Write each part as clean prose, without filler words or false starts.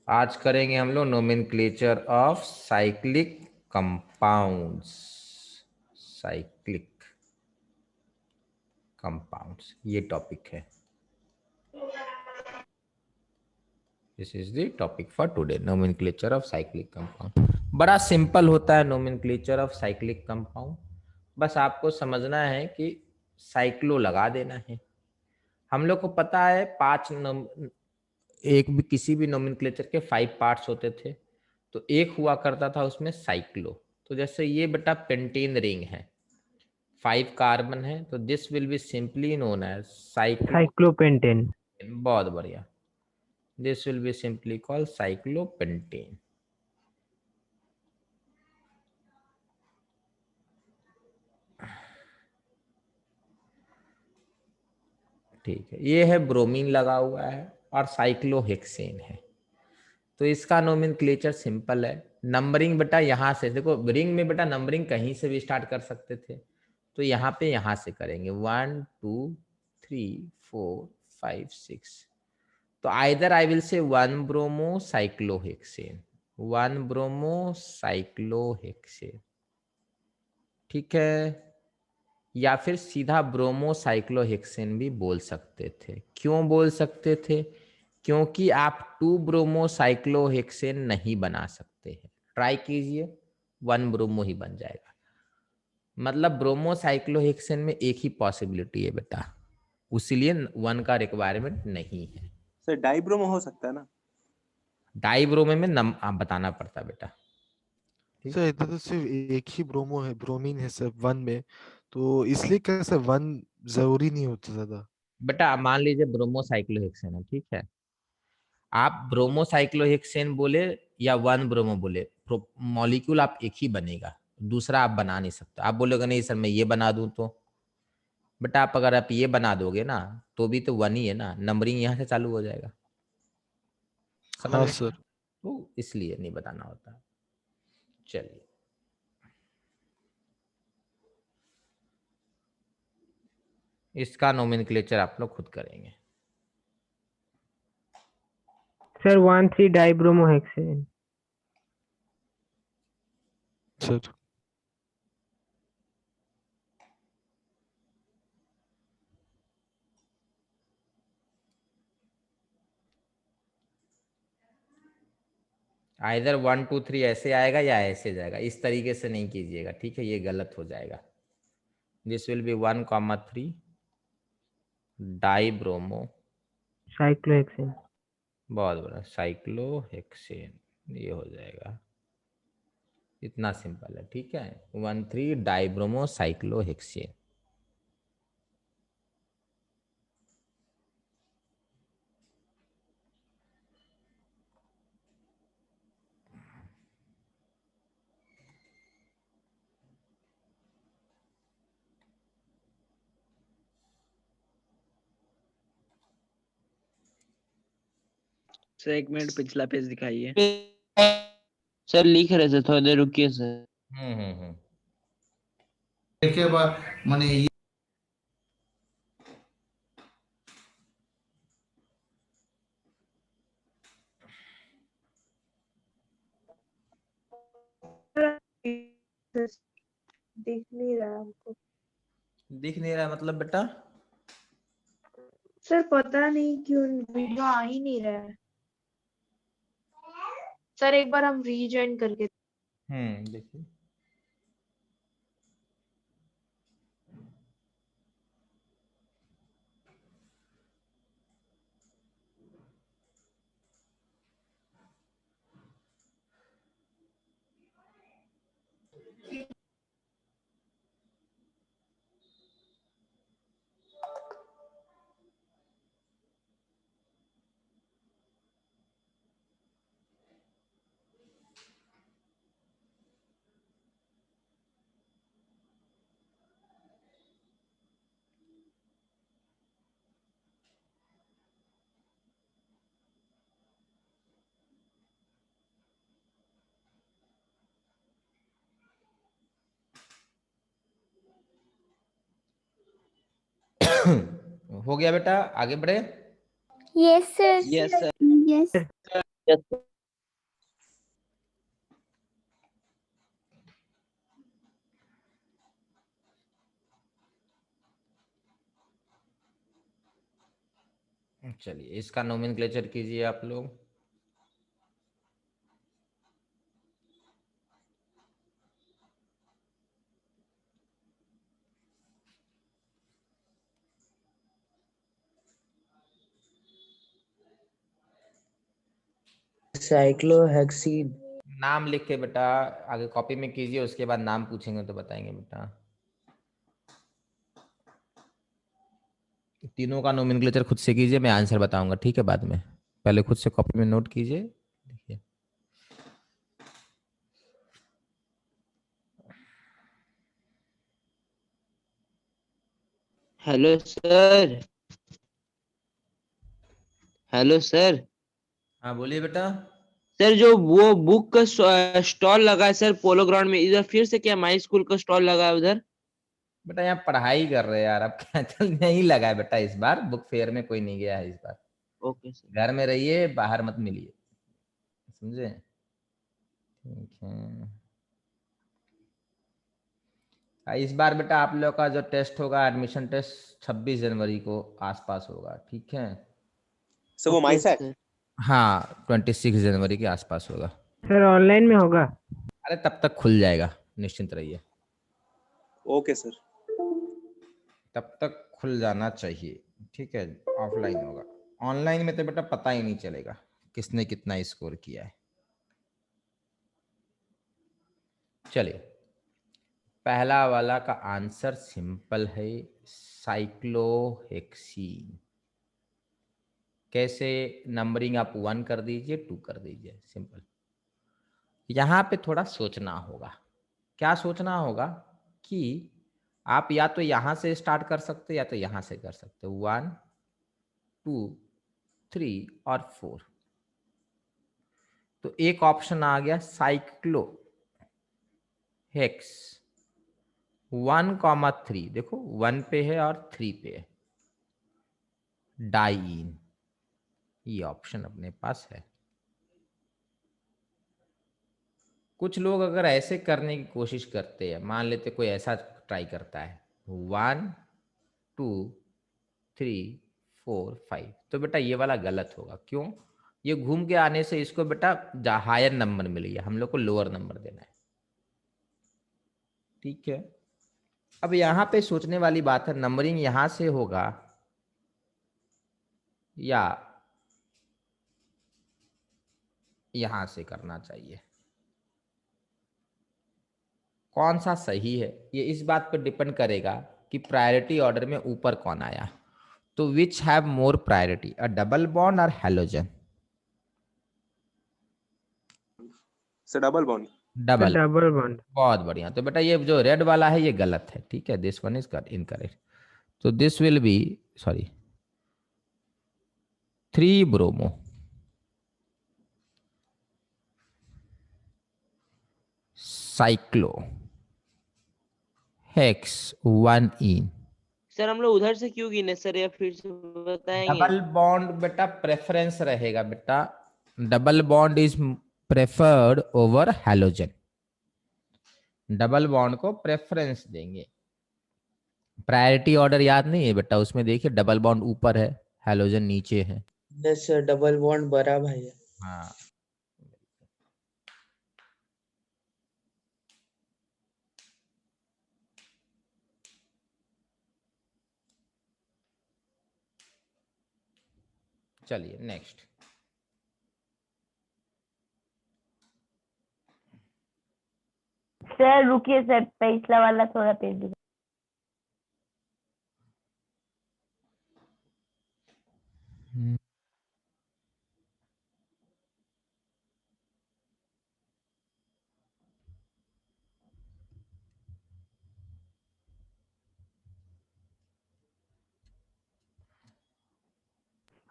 आज करेंगे हम लोग nomenclature of cyclic compounds. Cyclic compounds ये टॉपिक है। This is the topic for today, nomenclature of cyclic compound. बड़ा सिंपल होता है नोमेनक्लेचर ऑफ साइक्लिक कंपाउंड। बस आपको समझना है कि साइक्लो लगा देना है। हम लोग को पता है एक भी किसी भी नोमेनक्लेचर के 5 पार्ट्स होते थे। तो एक हुआ करता था उसमें साइक्लो। तो जैसे ये बेटा पेंटेन रिंग है, 5 कार्बन है, तो this will be simply known as cyclo. Cyclopentane. बहुत बढ़िया। This will be simply called cyclopentane. ठीक है, ये है ब्रोमीन लगा हुआ है और साइक्लोहेक्सेन है। तो इसका नोमेनक्लेचर सिंपल है। नंबरिंग बेटा यहाँ से देखो, रिंग में बेटा नंबरिंग कहीं से भी स्टार्ट कर सकते थे, तो यहाँ पे यहाँ से करेंगे 1 2 3 4 5 6। तो either I will say 1 bromo cyclohexane, 1 bromo cyclohexane, ठीक है। या फिर सीधा ब्रोमो साइक्लोहेक्सेन भी बोल सकते थे। क्यों बोल सकते थे? क्योंकि आप 2 ब्रोमो साइक्लोहेक्सेन नहीं बना सकते हैं। ट्राई कीजिए, 1 ब्रोमो ही बन जाएगा। मतलब ब्रोमो साइक्लोहेक्सेन में एक ही पॉसिबिलिटी है बेटा, उसीलिए 1 का रिक्वायरमेंट नहीं है। सर डाइब्रोमो हो सकता है ना? डाई ब्रोमो में आप बताना पड़ता बेटा। सर इधर तो सिर्फ एक ही ब्रोमो है, ब्रोमीन है सर वन में, तो इसलिए क्या सर वन जरूरी नहीं होता ज्यादा? बेटा मान लीजिए ब्रोमो साइक्लोहेक्सेन है, ठीक है। आप ब्रोमो साइक्लोहेक्सेन बोले या 1 ब्रोमो बोले, मॉलिक्यूल आप एक ही बनेगा, दूसरा आप बना नहीं सकते। आप बोलोगे नहीं सर मैं ये बना दूं, तो बेटा आप अगर आप ये बना दोगे ना तो भी तो 1 ही है ना, नंबरिंग यहाँ से चालू हो जाएगा। समझ हाँ में सर। आया? तो इसलिए नहीं बताना होता। चलिए, इसका नोमेनक्लेचर आप लोग खुद करेंगे। सर 1,3 डाइब्रोमोहेक्सेन। सर आइदर 1 2 3 ऐसे आएगा या ऐसे जाएगा, इस तरीके से नहीं कीजिएगा, ठीक है, ये गलत हो जाएगा। This will B 1,3 dibromo, cyclohexane. बहुत बड़ा, साइक्लोहेक्सेन, ये हो जाएगा। इतना सिंपल है, ठीक है। 1,3 डाइब्रोमो साइक्लोहेक्सेन। सर 1 मिनट पिछला पेज दिखाइए। सर लिख रहे थे, थोड़ी देर रुकिए सर। দেখে বা মানে दिख नहीं रहा हमको। दिख नहीं रहा मतलब बेटा? सर पता नहीं क्यों वीडियो आ ही नहीं रहा है। सर एक बार हम रीजॉइन करके। देखिए, हो गया बेटा, आगे बढ़े। Yes sir. Yes sir. Yes. Yes चलिए इसका नोमेनक्लेचर कीजिए आप लोग। साइक्लोहेक्सीन। नाम लिख के बेटा आगे कॉपी में कीजिए, उसके बाद नाम पूछेंगे तो बताएंगे बेटा। तीनों का नोमेनक्लेचर खुद से कीजिए, मैं आंसर बताऊंगा, ठीक है बाद में। पहले खुद से कॉपी में नोट कीजिए, देखिए। Hello sir. Hello sir. हाँ बोलिए बेटा। सर जो वो बुक का स्टॉल लगा है सर पोलो ग्राउंड में, इधर फिर से क्या माई स्कूल का स्टॉल लगा है उधर? बेटा यहाँ पढ़ाई कर रहे हैं यार, अब क्या चल नहीं लगा है बेटा, इस बार बुक फेयर में कोई नहीं गया है इस बार। Okay sir. घर में रहिए, बाहर मत मिलिए, समझे? ठीक है। इस बार बेटा आप लोग का जो टेस्ट होगा, एडमिशन टेस्ट 26 जनवरी को आसपास होगा, ठीक है? सर वो ओके माई सेट। सर। हाँ 26 जनवरी के आसपास होगा। सर ऑनलाइन में होगा? अरे तब तक खुल जाएगा, निश्चिंत रहिए, ओके सर। तब तक खुल जाना चाहिए, ठीक है? ऑफलाइन होगा, ऑनलाइन में तो बेटा पता ही नहीं चलेगा किसने कितना स्कोर किया है। चलिए पहला वाला का आंसर सिंपल है, साइक्लोहेक्सीन। कैसे? नंबरिंग आप 1 कर दीजिए, 2 कर दीजिए, सिंपल। यहाँ पे थोड़ा सोचना होगा। क्या सोचना होगा कि आप या तो यहाँ से स्टार्ट कर सकते या तो यहाँ से कर सकते हो, 1 2 3 और 4। तो एक ऑप्शन आ गया साइक्लो हेक्स 1,3, देखो 1 पे है और 3 पे है, डाइइन, ये ऑप्शन अपने पास है। कुछ लोग अगर ऐसे करने की कोशिश करते हैं, मान लेते कोई ऐसा ट्राई करता है 1 2 3 4 5, तो बेटा ये वाला गलत होगा। क्यों? ये घूम के आने से इसको बेटा हायर नंबर मिल गया, हम लोग को लोअर नंबर देना है, ठीक है? अब यहाँ पे सोचने वाली बात है, नंबरिंग यहाँ से होगा या यहाँ से करना चाहिए, कौन सा सही है? ये इस बात पर डिपेंड करेगा कि प्रायोरिटी ऑर्डर में ऊपर कौन आया। तो which have more priority, a double bond और halogen? Sir double bond. Double. Double bond. बहुत बढ़िया। तो बेटा ये जो रेड वाला है ये गलत है, ठीक है? This one is incorrect. तो this will be, sorry, 3 bromo cyclo hex 1 ene. Sir हम लोग उधर से क्यों गिने सर, या फिर से बताएंगे? डबल बॉन्ड बेटा प्रेफरेंस रहेगा बेटा, double bond is preferred over halogen, double bond को प्रेफरेंस देंगे। प्रायोरिटी ऑर्डर याद नहीं है बेटा? उसमें देखिए डबल बॉन्ड ऊपर है, हैलोजन नीचे है। यस सर, डबल बॉन्ड बड़ा भाई है। हाँ चलिए नेक्स्ट। सर रुकिए सर, पिछला वाला थोड़ा पेज दिखा।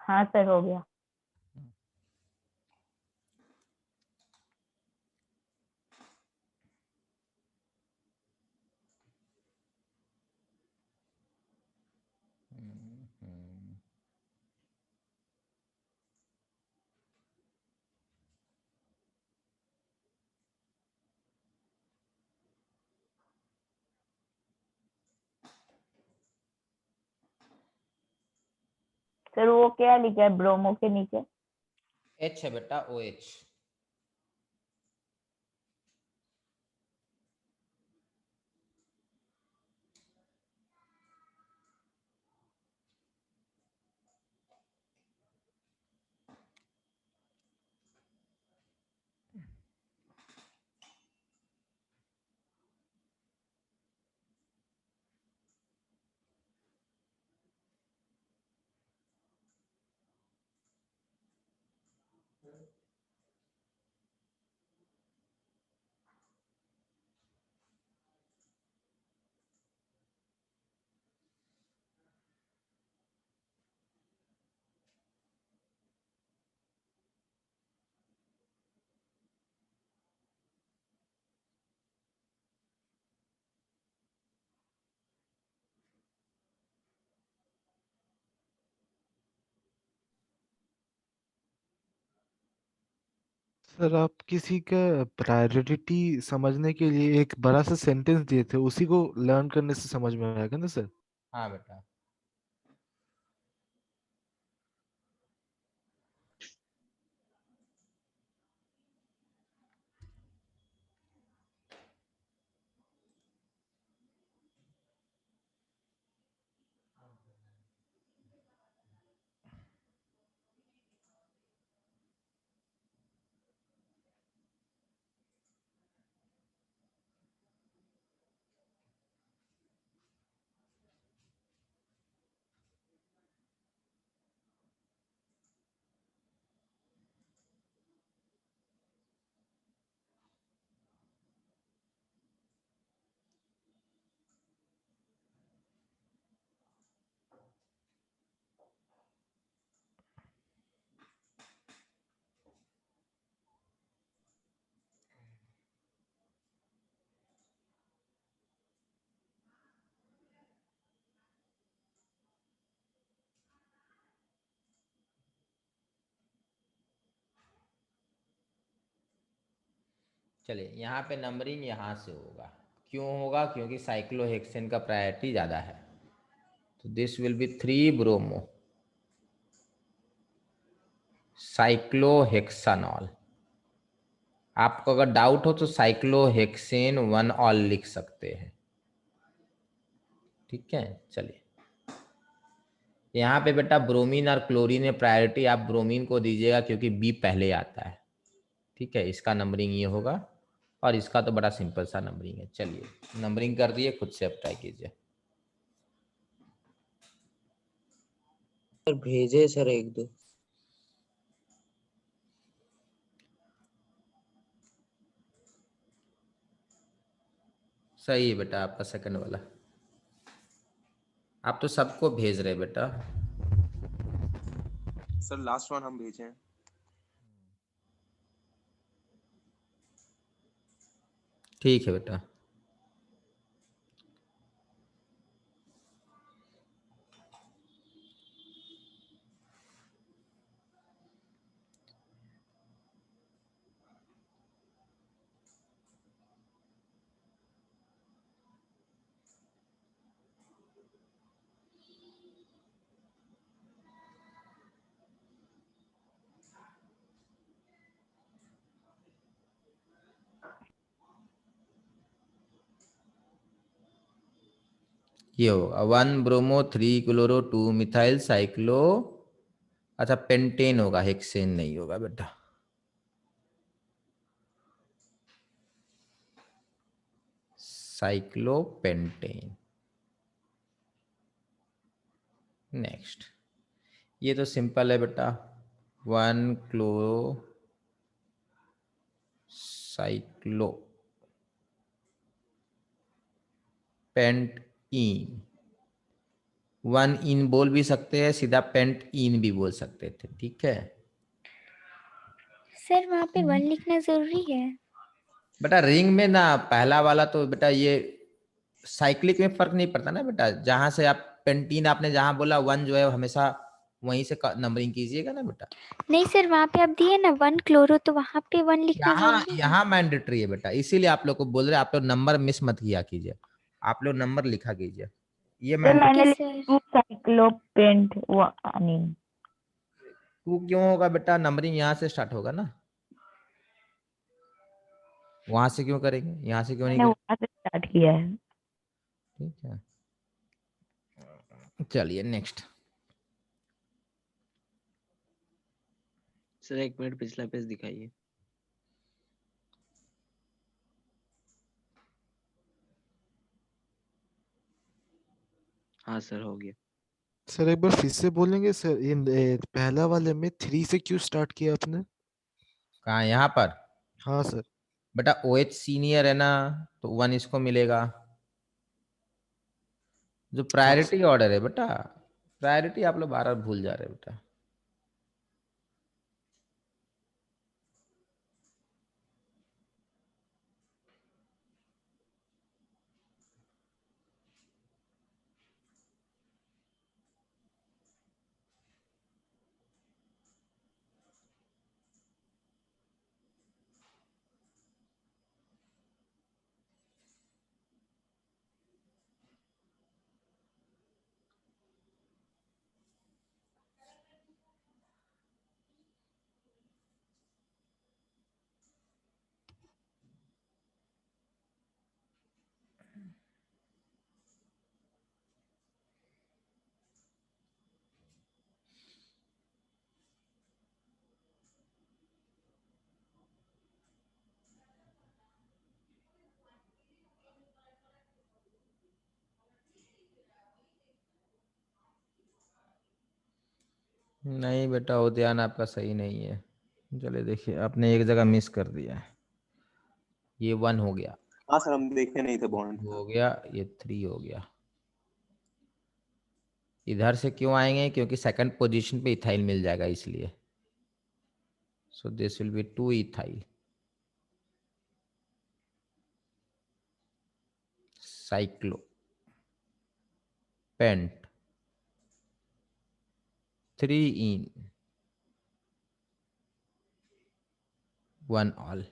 हाँ सर हो गया। सर वो क्या लिखा है ब्रोमो के नीचे? H है बेटा, OH। सर आप किसी का प्रायोरिटी समझने के लिए एक बड़ा सा सेंटेंस दिए थे, उसी को लर्न करने से समझ में आएगा ना सर? हाँ बेटा, चलिए यहाँ पे नंबरिंग यहाँ से होगा। क्यों होगा? क्योंकि साइक्लोहेक्सेन का प्रायोरिटी ज़्यादा है। तो दिस विल बी 3 ब्रोमो साइक्लोहेक्सानॉल। आपको अगर डाउट हो तो साइक्लोहेक्सेन 1 ऑल लिख सकते हैं। ठीक है, चलिए यहाँ पे बेटा ब्रोमीन और क्लोरीन में प्रायोरिटी आप ब्रोमीन को दीजिएगा क्योंकि बी पहले आता है। ठीक है, इसका नंबरिंग ये होगा और इसका तो बड़ा सिंपल सा नंबरिंग है। चलिए नंबरिंग कर दिए, खुद से अब ट्राई कीजिए। सर भेजे सर एक दो। सही है बेटा आपका सेकंड वाला। आप तो सबको भेज रहे बेटा। सर लास्ट वन हम भेजे हैं। ठीक है बेटा। ये होगा 1 ब्रोमो 3 क्लोरो 2 मिथाइल साइक्लो। अच्छा पेंटेन होगा, हेक्सेन नहीं होगा बेटा। साइक्लोपेंटेन। नेक्स्ट, ये तो सिंपल है बेटा, 1 क्लोरो साइक्लो पेंट इन। 1 इन बोल भी सकते हैं, सीधा पेंट इन भी बोल सकते थे। ठीक है सर वहाँ पे 1 लिखना जरूरी है? बेटा, रिंग में ना पहला वाला तो बेटा ये साइक्लिक में फर्क नहीं पड़ता ना बेटा। जहां से आप पेंटीन आपने जहां बोला 1 जो है हमेशा वहीं से नंबरिंग कीजिएगा ना बेटा। नहीं सर वहाँ पे आप दिए ना 1 क्लोरो, तो वहाँ पे 1 लिखना यहाँ जरूरी है? यहाँ मैंडेटरी है बेटा, इसीलिए आप लोग को बोल रहे हैं। आप लोग नंबर मिस मत किया कीजिए, आप लोग नंबर लिखा कीजिए। ये सर मैंने ओके लिखा सर। 2 साइक्लोपेंट 1। टू क्यों होगा बेटा? नंबरिंग यहाँ से स्टार्ट होगा ना, वहां से क्यों करेंगे, यहाँ से क्यों नहीं मैंने करेंगे? वहां से स्टार्ट किया है। ठीक है, चलिए नेक्स्ट। सर 1 मिनट पिछला पेज दिखाइए। हाँ सर, हो गया। सर एक बार फिर से बोलेंगे सर, पहला वाले में 3 से क्यों स्टार्ट किया आपने? कहाँ? यहाँ पर हाँ सर। बेटा OH सीनियर है ना, तो 1 इसको मिलेगा। जो हाँ प्रायोरिटी ऑर्डर है बेटा, प्रायोरिटी आप लोग बार बार भूल जा रहे हो बेटा। नहीं बेटा, उद्यान आपका सही नहीं है। चलिए देखिए, आपने एक जगह मिस कर दिया है। ये 1 हो गया, हाँ सर, हम देखे नहीं थे बॉन्ड। हो गया, ये 3 हो गया। इधर से क्यों आएंगे? क्योंकि सेकंड पोजीशन पे इथाइल मिल जाएगा इसलिए। So this will be 2 ethyl. Cyclo pent 3 ene 1 ol.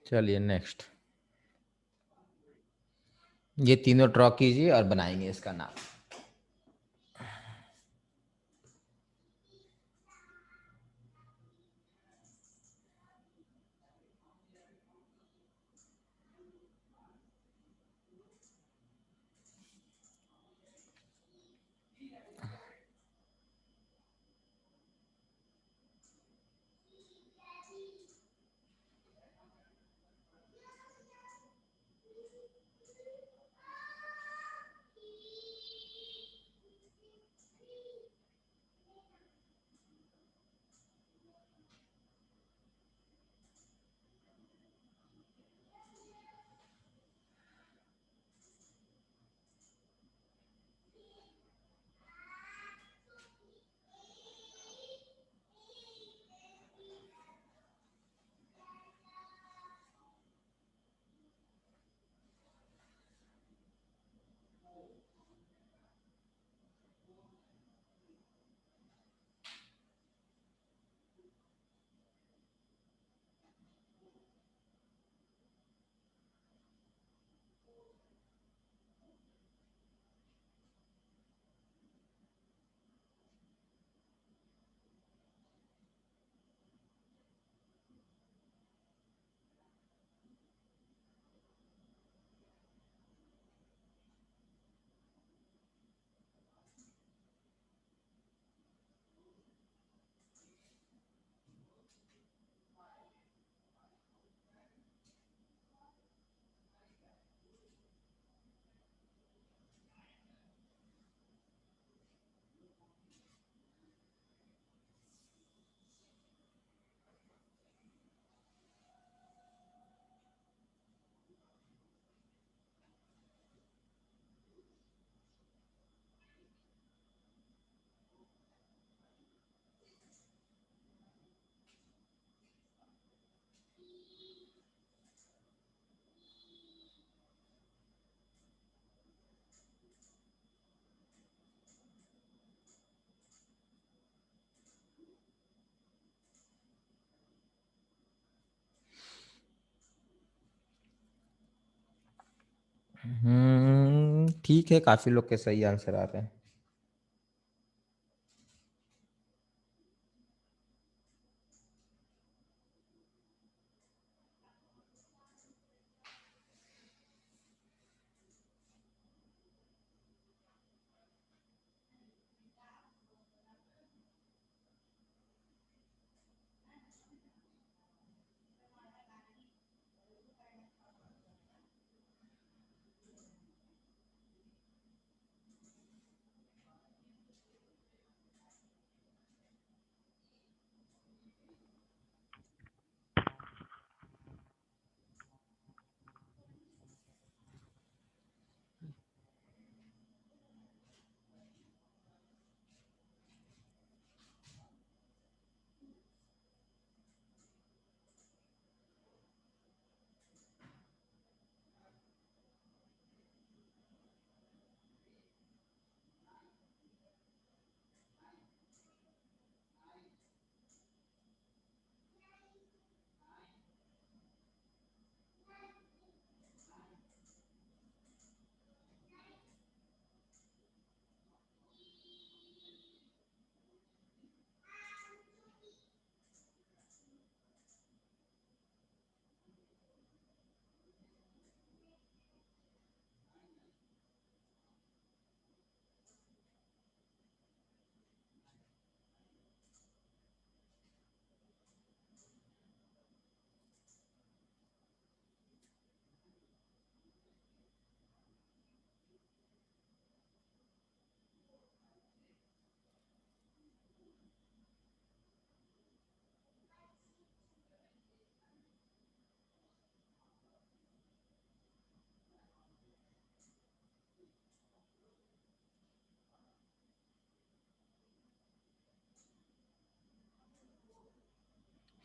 चलिए नेक्स्ट, ये तीनों ड्रॉ कीजिए और बनाएंगे इसका नाम। ठीक है, काफी लोग के सही आंसर आ रहे हैं।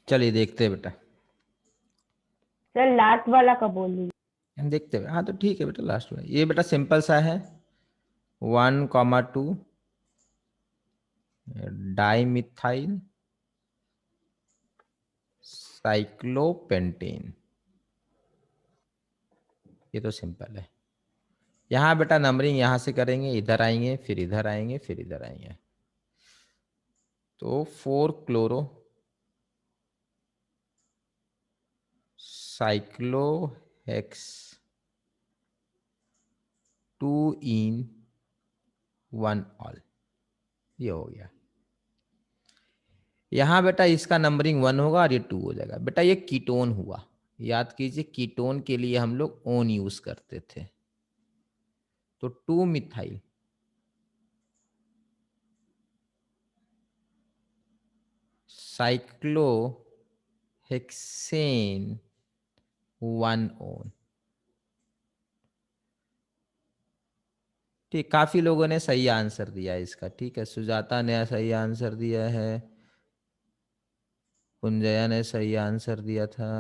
चलिए देखते हैं बेटा, सर लास्ट वाला का बोल लीजिए। हम देखते हैं। हाँ तो ठीक है बेटा, लास्ट में ये बेटा सिंपल सा है, 1,2 डाइमिथाइल साइक्लोपेंटेन। ये तो सिंपल है। यहाँ बेटा नंबरिंग यहाँ से करेंगे, इधर आएंगे, फिर इधर आएंगे, फिर इधर आएंगे। तो 4 क्लोरो साइक्लोहेक्स 2 इन 1 ऑल, ये हो गया। यहाँ बेटा इसका नंबरिंग 1 होगा और ये 2 हो जाएगा। बेटा ये कीटोन हुआ, याद कीजिए कीटोन के लिए हम लोग ओन यूज करते थे। तो 2 मिथाइल साइक्लोहेक्सेन 1 ओन। ठीक, काफी लोगों ने सही आंसर दिया है इसका। ठीक है, सुजाता ने सही आंसर दिया है, कुंजया ने सही आंसर दिया था,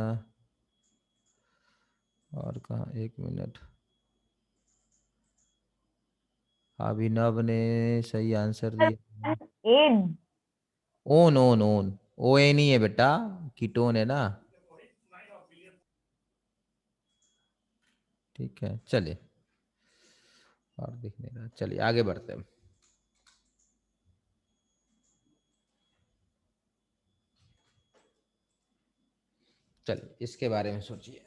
और कहा, एक मिनट, अभिनव ने सही आंसर दिया। N. One one one, O N ही है बेटा, कीटोन है ना। ठीक है, चलिए, और दिखने का, चलिए आगे बढ़ते हैं। चलिए इसके बारे में सोचिए।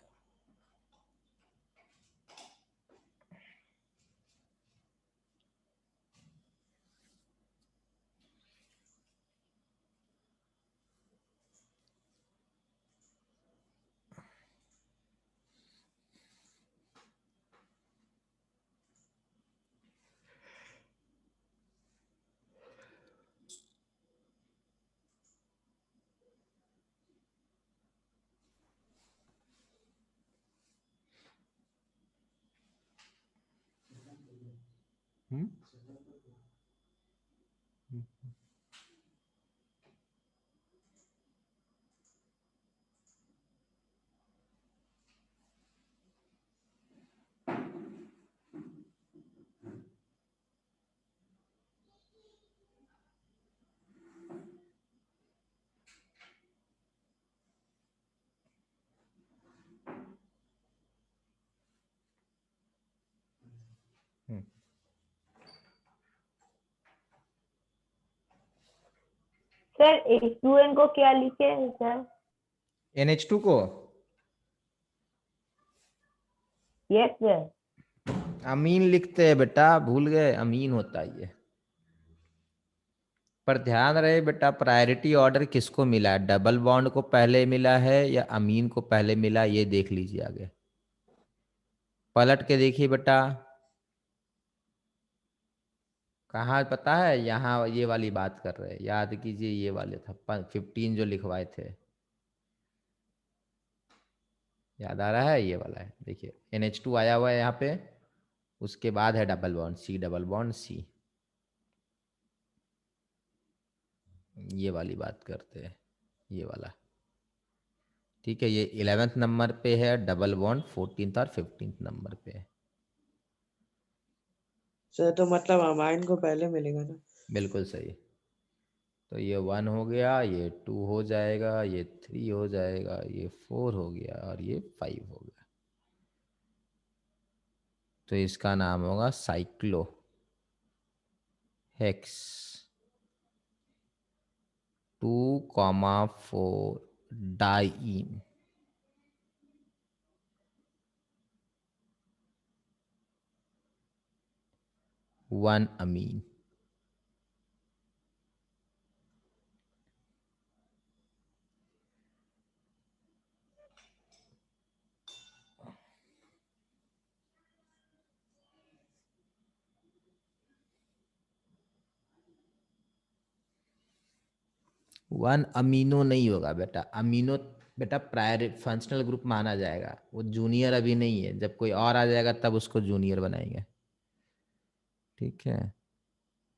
हम्म सर H2N को क्या लिखे हैं सर? NH2 को यस सर। अमीन लिखते हैं बेटा, भूल गए, अमीन होता है ये। पर ध्यान रहे बेटा, प्रायोरिटी ऑर्डर किसको मिला है, डबल बॉन्ड को पहले मिला है या अमीन को पहले मिला, ये देख लीजिए आगे। पलट के देखिए बेटा, कहाँ पता है, यहाँ ये वाली बात कर रहे हैं, याद कीजिए ये वाले था 15 जो लिखवाए थे, याद आ रहा है, ये वाला है। देखिए NH2 आया हुआ है यहाँ पे, उसके बाद है double bond C, double bond C, ये वाली बात करते हैं, ये वाला। ठीक है, ये 11th नंबर पे है, डबल बॉन्ड 14th और 15th नंबर पे है। सर तो मतलब अमाइन को पहले मिलेगा ना? बिल्कुल सही। तो ये 1 हो गया, ये 2 हो जाएगा, ये 3 हो जाएगा, ये 4 हो गया और ये 5 हो गया। तो इसका नाम होगा साइक्लो हेक्स 2,4 डाइईन। वन अमीन। वन अमीनो नहीं होगा बेटा, अमीनो बेटा प्रायर फंक्शनल ग्रुप माना जाएगा, वो जूनियर अभी नहीं है, जब कोई और आ जाएगा तब उसको जूनियर बनाएंगे। ठीक है,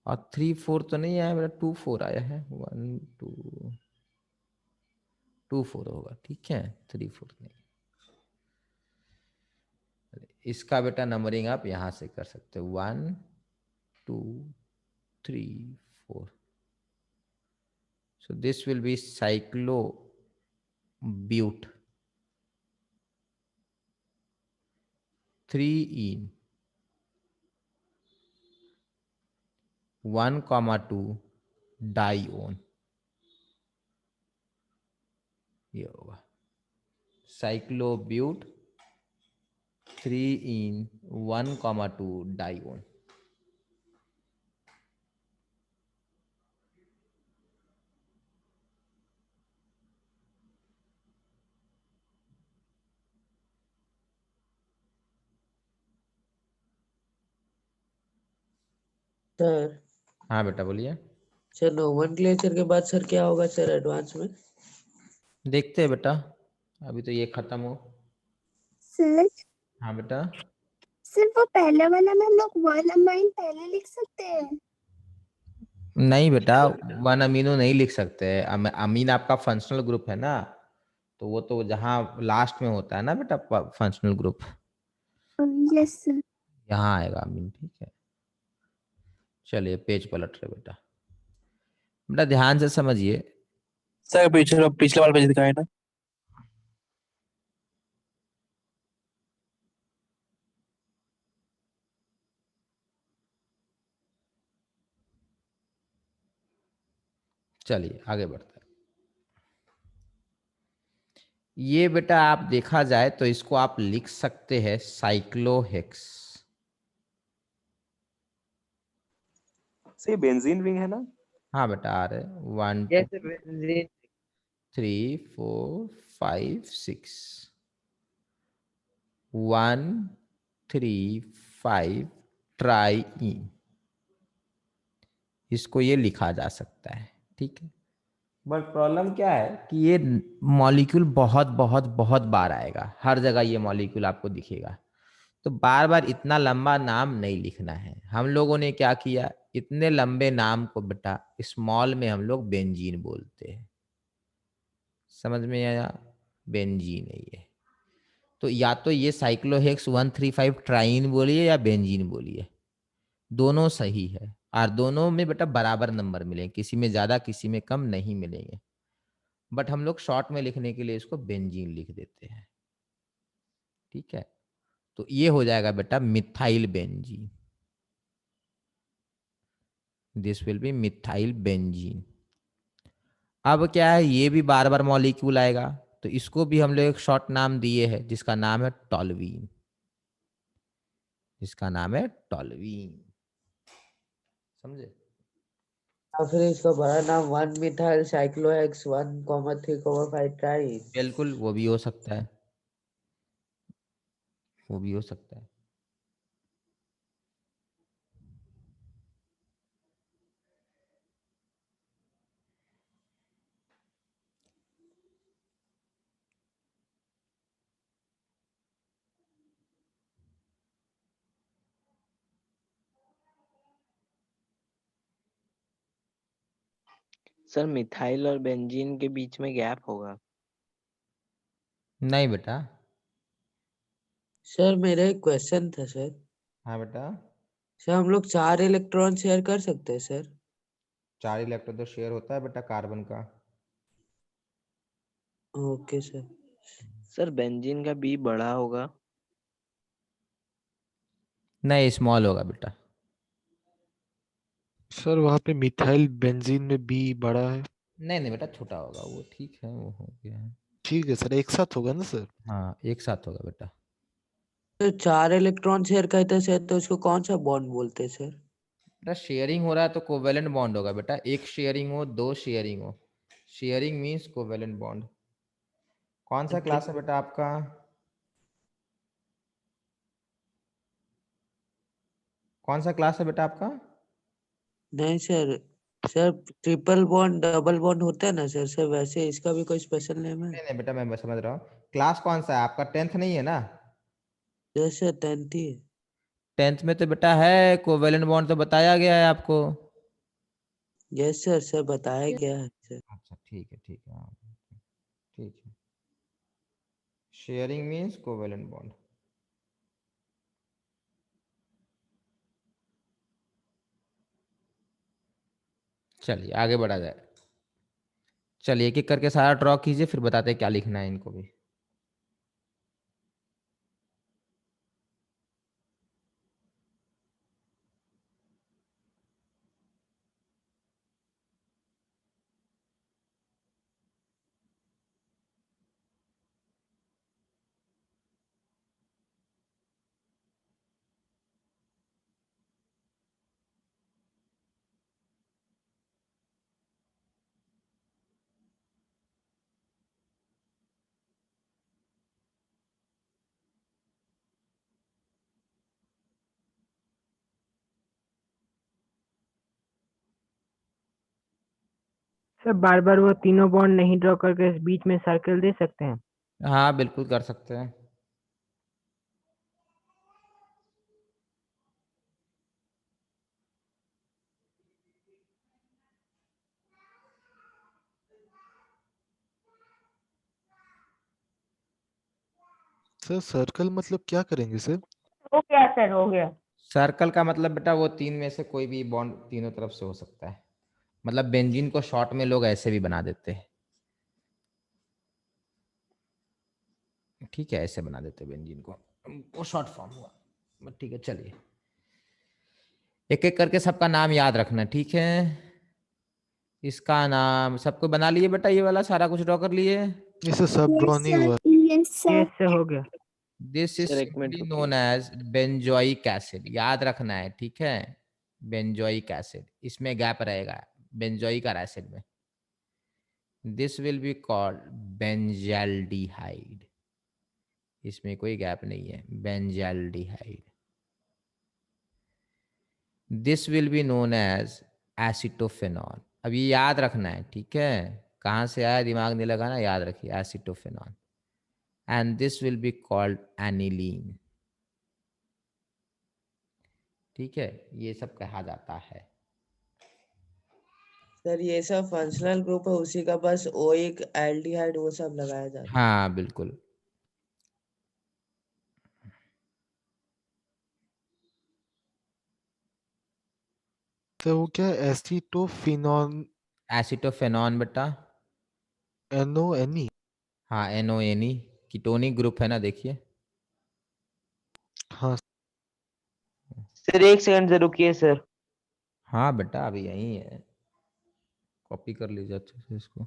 और 3 4 तो नहीं आया बेटा, 2 4 आया है, 1 2 2 4 होगा। ठीक है, 3 4 नहीं। इसका बेटा नंबरिंग आप यहां से कर सकते हो, 1 2 3 4। So this will be cyclobute 3ene 1,2 dione, ये होगा cyclobute 3ene 1,2 dione। सर हाँ बेटा बोलिए। सर नोमेनक्लेचर के बाद सर क्या होगा सर एडवांस में? देखते हैं बेटा, अभी तो ये खत्म हो। सर हाँ बेटा, सिर्फ वो पहले वाला में हम लोग वन अमाइन पहले लिख सकते हैं? नहीं बेटा, वन अमीनो नहीं लिख सकते। अमीन आपका फंक्शनल ग्रुप है ना, तो वो तो जहाँ लास्ट में होता है ना बेटा फंक्शनल ग्रुप, यस सर। यहाँ आएगा अमीन। ठीक है, चलिए पेज पलट रहे बेटा, बेटा ध्यान से समझिए। सर पिछले वाला पेज दिखाए ना। चलिए आगे बढ़ते हैं। ये बेटा आप देखा जाए तो इसको आप लिख सकते हैं साइक्लोहेक्स। से बेंजीन रिंग है ना? हाँ बेटा आ रहे 1 यस 2 सर। 3 4 5 6 1 3 5 ट्राईइन, इसको ये लिखा जा सकता है। ठीक है, बट प्रॉब्लम क्या है कि ये मॉलिक्यूल बहुत बहुत बहुत बार आएगा, हर जगह ये मॉलिक्यूल आपको दिखेगा, तो बार बार इतना लंबा नाम नहीं लिखना है। हम लोगों ने क्या किया, इतने लंबे नाम को बेटा स्मॉल में हम लोग बेंजीन बोलते हैं। समझ में आया, बेंजीन है ये। तो या तो ये साइक्लोहेक्स 135 ट्राइन बोलिए या बेंजीन बोलिए, दोनों सही है, और दोनों में बेटा बराबर नंबर मिलेंगे, किसी में ज्यादा किसी में कम नहीं मिलेंगे। बट हम लोग शॉर्ट में लिखने के लिए इसको बेंजीन लिख देते हैं। ठीक है, तो ये हो जाएगा बेटा methyl benzene. This will B methyl benzene. अब क्या है, ये भी बार बार मॉलिक्यूल आएगा, तो इसको भी हम लोग एक शॉर्ट नाम दिए हैं जिसका नाम है टॉल्वीन, जिसका नाम है टॉल्वीन। समझे? और फिर इसका बड़ा नाम 1 मिथाइल साइक्लोहेक्स 1,3,5 ट्राई। बिल्कुल, वो भी हो सकता है, वो भी हो सकता है। सर मिथाइल और बेंजीन के बीच में गैप होगा? नहीं बेटा। सर मेरा एक क्वेश्चन था सर। हाँ बेटा। सर हम लोग 4 इलेक्ट्रॉन शेयर कर सकते हैं सर? 4 इलेक्ट्रॉन तो शेयर होता है बेटा कार्बन का। Okay sir. सर बेंजीन का बी बड़ा होगा? नहीं, स्मॉल होगा बेटा। सर वहाँ पे मिथाइल बेंजीन में बी बड़ा है। नहीं नहीं बेटा, छोटा होगा वो, ठीक है, वो हो गया है। ठीक है सर, एक साथ होगा ना सर? हाँ, एक साथ होगा बेटा। तो 4 इलेक्ट्रॉन शेयर करते हैं सर, तो उसको कौन सा बॉन्ड बोलते हैं सर? बेटा शेयरिंग हो रहा है तो कोवेलेंट बॉन्ड होगा बेटा, एक शेयरिंग हो, 2 शेयरिंग हो। Sharing means covalent bond. कौन सा क्लास है बेटा आपका? कौन सा क्लास है बेटा आपका? नहीं sir, sir triple bond double bond होता है ना सर, सर वैसे इसका भी कोई स्पेशल नेम है? नहीं नहीं बेटा, मैं समझ रहा हूँ। क्लास कौन सा है आपका? 10th नहीं है ना? यस सर 10th ही है। 10th में तो बेटा है कोवेलेंट बॉन्ड, तो बताया गया है आपको। यस सर, सर बताया गया है सर। अच्छा ठीक है, ठीक है, हाँ ठीक है। Sharing means covalent bond. चलिए आगे बढ़ा जाए। चलिए एक एक करके सारा ड्रॉ कीजिए, फिर बताते हैं क्या लिखना है इनको भी। सर बार बार वो तीनों बॉन्ड नहीं ड्रॉ करके बीच में सर्कल दे सकते हैं? हाँ बिल्कुल कर सकते हैं। सर सर्कल मतलब क्या करेंगे सर? हो गया सर, हो गया। सर्कल का मतलब बेटा वो 3 में से कोई भी बॉन्ड तीनों तरफ से हो सकता है। मतलब बेंजीन को शॉर्ट में लोग ऐसे भी बना देते हैं। ठीक है, ऐसे बना देते हैं बेंजीन को, वो शॉर्ट फॉर्म हुआ। ठीक है, चलिए एक एक करके सबका नाम याद रखना, ठीक है? इसका नाम सबको बना लिए बेटा, ये वाला सारा कुछ ड्रॉ कर लिए? ये सर सब ड्रॉ नहीं हुआ। Yes sir. यस सर, हो गया। दिस इज सर एक मिनट सिंपली रुकिए। नोन एज बेंजोइक एसिड, याद रखना है, ठीक है? बेंजोइक एसिड, इसमें गैप रहेगा बेंजोइक और एसिड में। This will be called benzaldehyde, इसमें कोई गैप नहीं है, benzaldehyde. This will be known as acetophenol. अब ये याद रखना है, ठीक है? कहाँ से आया दिमाग नहीं लगाना, याद रखिए, acetophenol. And this will be called aniline. ठीक है, ये सब कहा जाता है। सर ये सब फंक्शनल ग्रुप है उसी का, बस ओइक एल्डिहाइड वो सब लगाया जाता है। हाँ बिल्कुल। सर वो क्या है? एसिटोफिनॉन एसिटोफेनॉन बेटा। NONE। हाँ NONE, कीटोनिक ग्रुप है ना, देखिए। हाँ सर एक सेकंड से रुकिए सर। हाँ बेटा अभी यही है, कॉपी कर लीजिए अच्छे से इसको।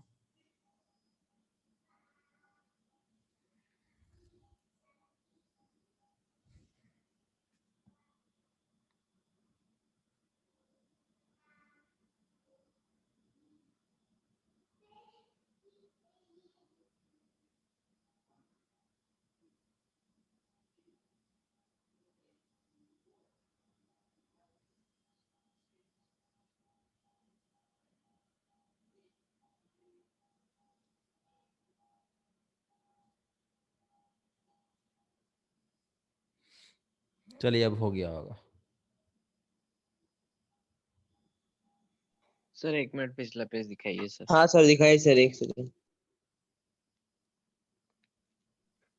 चलिए अब हो गया होगा। सर 1 मिनट पिछला पेज दिखाइए सर। हाँ सर दिखाइए सर, एक सेकंड।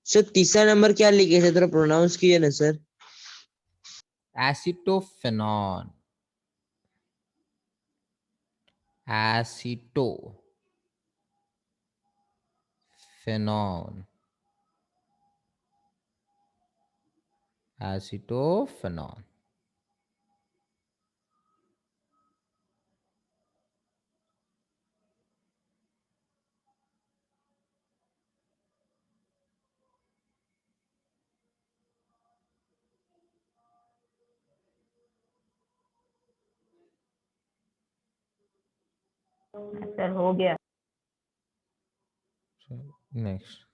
सर तीसरा नंबर क्या लिखे थे, थोड़ा प्रोनाउंस कीजिए ना सर। एसिटोफेनॉन, एसिटोफेनॉन, एसिटोफेनॉन। सर हो गया। नेक्स्ट,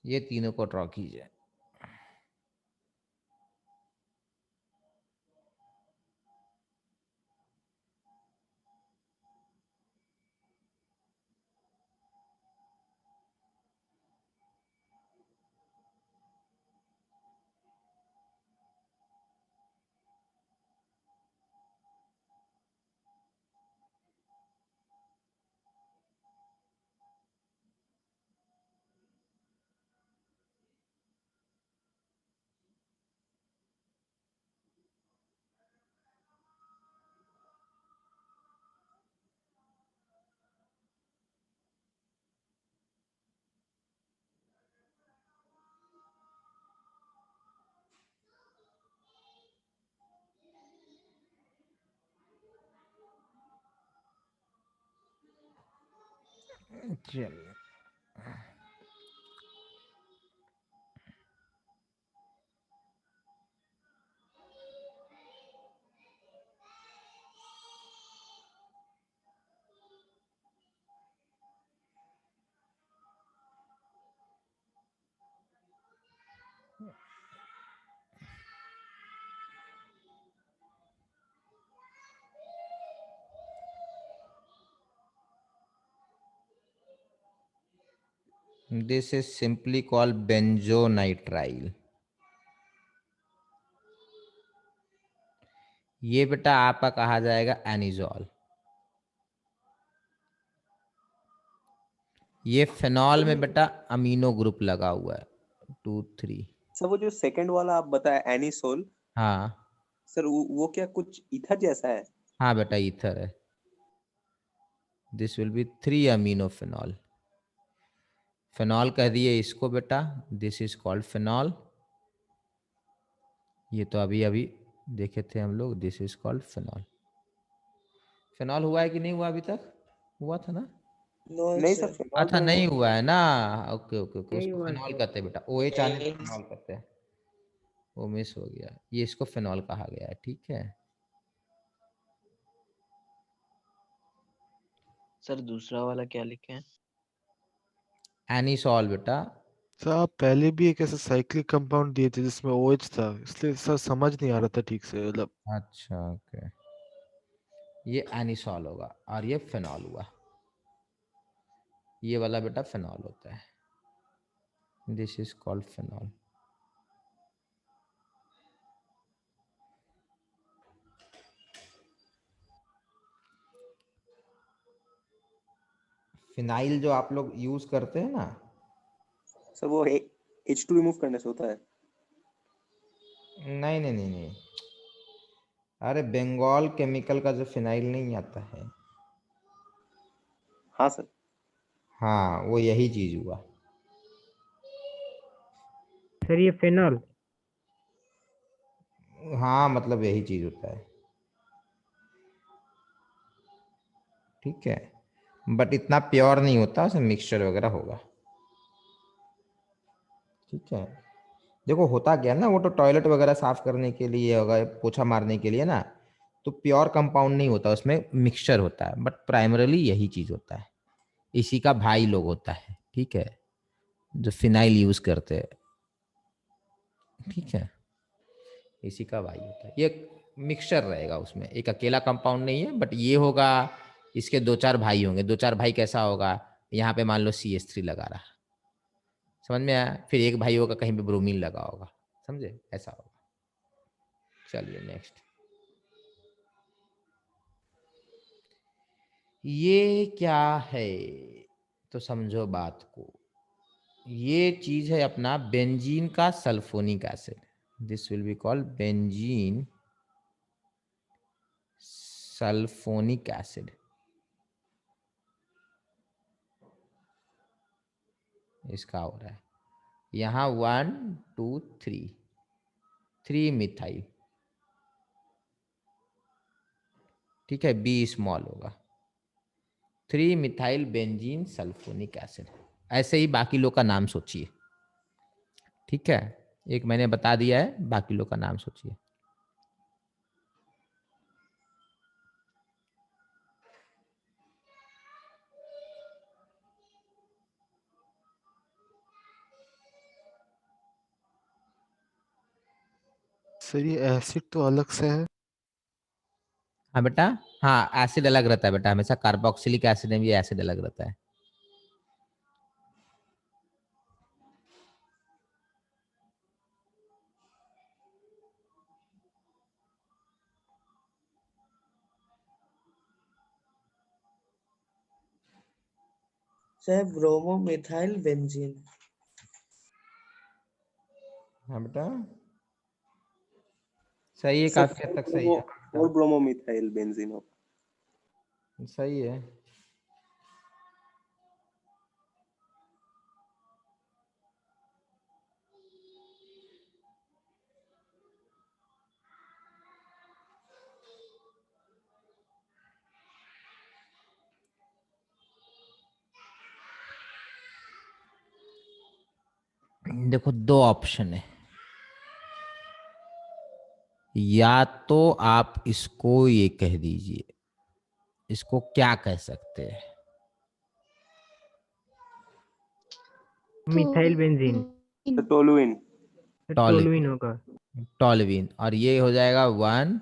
ये तीनों को ड्रॉ कीजिए। चलिए this is simply called benzonitrile। ये बेटा आपका कहा जाएगा एनिजॉल। ये फेनॉल में बेटा अमीनो ग्रुप लगा हुआ है 2 3। सर वो जो सेकंड वाला आप बताया एनिसोल, हाँ सर वो क्या कुछ इथर जैसा है? हाँ बेटा ईथर है। This will be 3 amino phenol. Phenol कह दिए इसको बेटा, दिस इज कॉल्ड फेनॉल। ये तो अभी अभी देखे थे हम लोग, this is called phenol. Phenol हुआ है कि नहीं हुआ अभी तक? हुआ था ना? नहीं सर, फेनॉल अच्छा तो नहीं हुआ। हुआ है ना, ओके ओके ओके, नहीं उसको हुआ फेनॉल सर। कहते हैं बेटा, OH आने से फेनॉल कहते हैं, वो मिस हो गया, ये इसको फेनॉल कहा गया है, ठीक है। सर दूसरा वाला क्या लिखे हैं? एनिसॉल बेटा। सर आप पहले भी एक ऐसा साइक्लिक कंपाउंड दिए थे जिसमें OH था, इसलिए सर समझ नहीं आ रहा था ठीक से, मतलब। अच्छा ओके, ये एनिसॉल होगा और ये फेनॉल हुआ, ये वाला बेटा फेनॉल होता है, this is called phenol. Phenyl जो आप लोग यूज करते हैं ना, सर वो H2 रिमूव करने से होता है। नहीं नहीं नहीं नहीं, अरे बंगाल केमिकल का जो फिनाइल नहीं आता है, हाँ सर। हाँ वो यही चीज हुआ। सर ये फेनॉल। हाँ मतलब यही चीज होता है, ठीक है, बट इतना प्योर नहीं होता, उसमें मिक्सचर वगैरह होगा, ठीक है। देखो होता क्या है ना, वो तो टॉयलेट वगैरह साफ करने के लिए होगा, पोछा मारने के लिए ना, तो प्योर कंपाउंड नहीं होता, उसमें मिक्सचर होता है, बट प्राइमरली यही चीज होता है, इसी का भाई लोग होता है, ठीक है, जो फिनाइल यूज करते हैं, ठीक है, इसी का भाई होता है, ये मिक्सचर रहेगा उसमें, एक अकेला कंपाउंड नहीं है, बट ये होगा, इसके दो चार भाई होंगे, दो चार भाई कैसा होगा, यहाँ पे मान लो CH3 लगा रहा, समझ में आया, फिर एक भाई होगा कहीं पे ब्रोमीन लगा होगा, समझे, ऐसा होगा। चलिए नेक्स्ट, ये क्या है, तो समझो बात को, ये चीज है अपना बेंजीन का sulphonic acid, this will be called benzene sulphonic acid, इसका हो रहा है यहाँ 1 2 3 मिथाइल, ठीक है, बी स्मॉल होगा, 3 मिथाइल बेंजीन सल्फोनिक एसिड, ऐसे ही बाकी लोग का नाम सोचिए, ठीक है, एक मैंने बता दिया है, बाकी लोग का नाम सोचिए। सर ये एसिड तो अलग से है। हाँ बेटा, हाँ एसिड अलग रहता है बेटा, हमेशा कार्बोक्सिलिक एसिड में भी एसिड अलग रहता है। Sir bromo methyl benzene. हाँ बेटा सही है, सर काफी हद तक सही है, फोर ब्रोमोमिथाइल बेंजीन हो। सही है। देखो दो ऑप्शन है, या तो आप इसको ये कह दीजिए, इसको क्या कह सकते हैं, मिथाइल बेंजीन, तो टोलुइन। टोलुइन होगा। टॉलविन, और ये हो जाएगा 1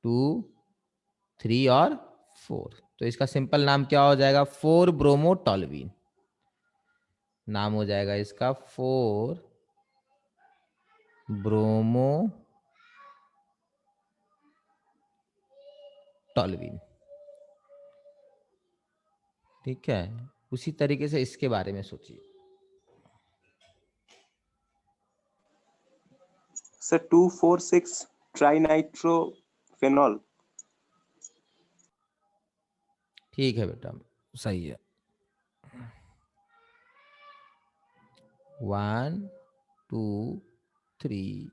2 3 और 4, तो इसका सिंपल नाम क्या हो जाएगा, 4 ब्रोमो टॉलविन, नाम हो जाएगा इसका 4 ब्रोमो टॉलविन, ठीक है। उसी तरीके से इसके बारे में सोचिए, सर 2,4,6 ट्राइनाइट्रोफेनॉल। ठीक है बेटा, सही है, 1 2 3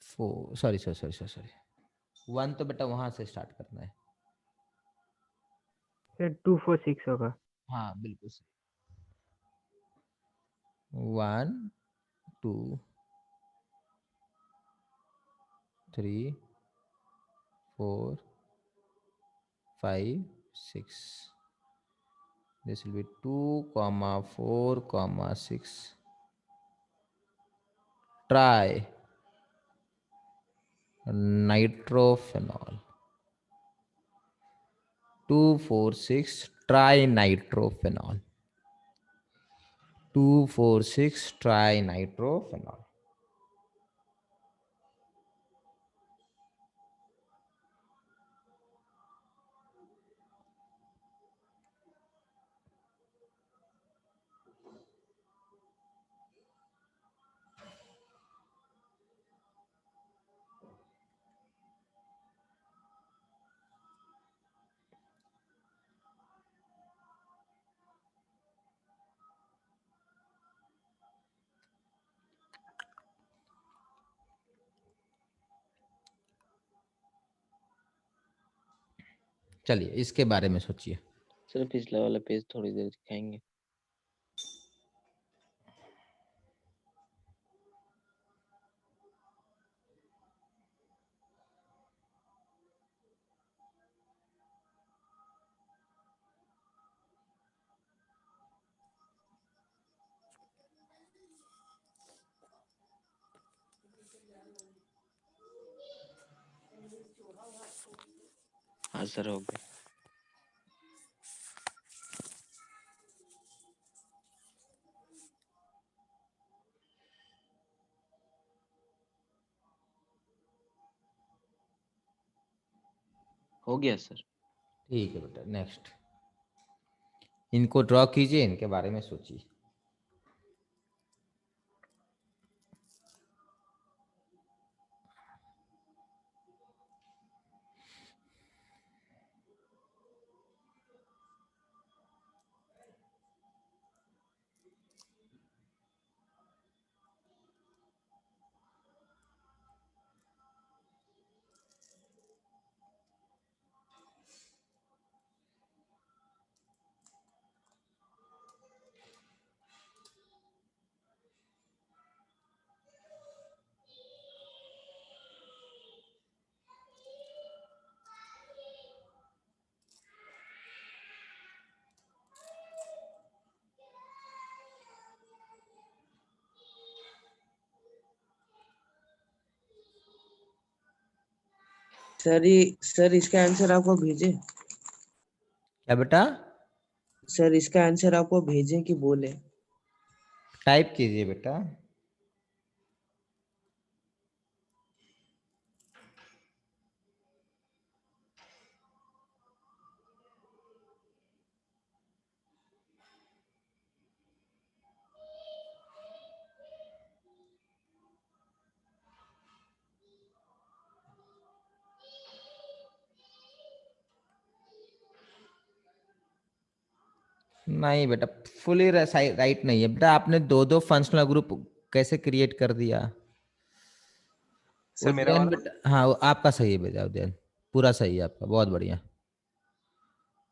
4, sorry sorry sorry sorry sorry, 1 तो बेटा वहां से स्टार्ट करना है, सर 246 होगा। हाँ बिल्कुल सही, 1 2 3 4 5 6, this will be 2 4 6 try nitrophenol, 246 try nitrophenol, 246 try nitrophenol। चलिए इसके बारे में सोचिए। सर पिछला वाला पेज थोड़ी देर दिखाएंगे। हाँ सर हो गया। हो गया सर। ठीक है बेटा, नेक्स्ट इनको ड्रॉ कीजिए, इनके बारे में सोचिए। सर इसका आंसर आपको भेजे? क्या बेटा? सर इसका आंसर आपको भेजे कि बोले? टाइप कीजिए बेटा। नहीं बेटा, फुली राइट नहीं है बेटा, आपने दो दो फंक्शनल ग्रुप कैसे क्रिएट कर दिया? सर मेरा उद्यान वाला बेटा, हाँ वो आपका सही है बेटा, उद्यान पूरा सही है आपका, बहुत बढ़िया,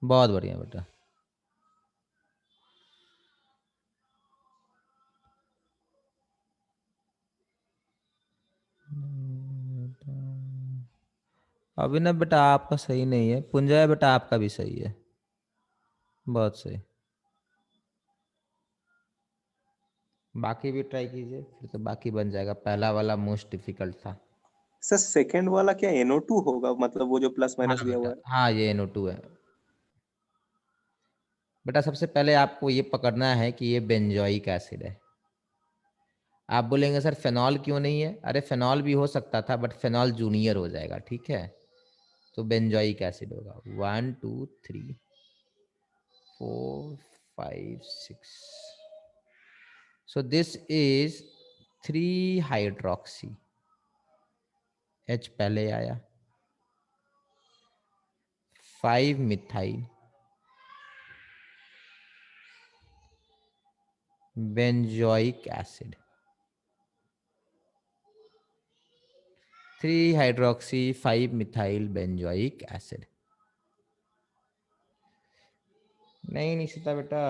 बहुत बढ़िया बेटा। अभिनव बेटा आपका सही नहीं है, पुंजय बेटा आपका भी सही है, बहुत सही। बाकी भी ट्राई कीजिए, फिर तो बाकी बन जाएगा। पहला वाला मोस्ट डिफिकल्ट था। सर सेकंड वाला क्या NO2 होगा, मतलब वो जो प्लस माइनस हाँ दिया हुआ बेटा, है? हाँ ये NO2 है बेटा। सबसे पहले आपको ये पकड़ना है कि ये बेंजोइक एसिड है। आप बोलेंगे सर फेनॉल क्यों नहीं है? अरे फेनॉल भी हो सकता था, बट फेनॉल जूनियर हो जाएगा, ठीक है। तो बेंजोइक एसिड होगा। 1 2 3 4 5 6। So this is 3 hydroxy. H पहले आया, 5 methyl benzoic acid, 3 hydroxy 5 methyl benzoic acid. नहीं निशिता बेटा,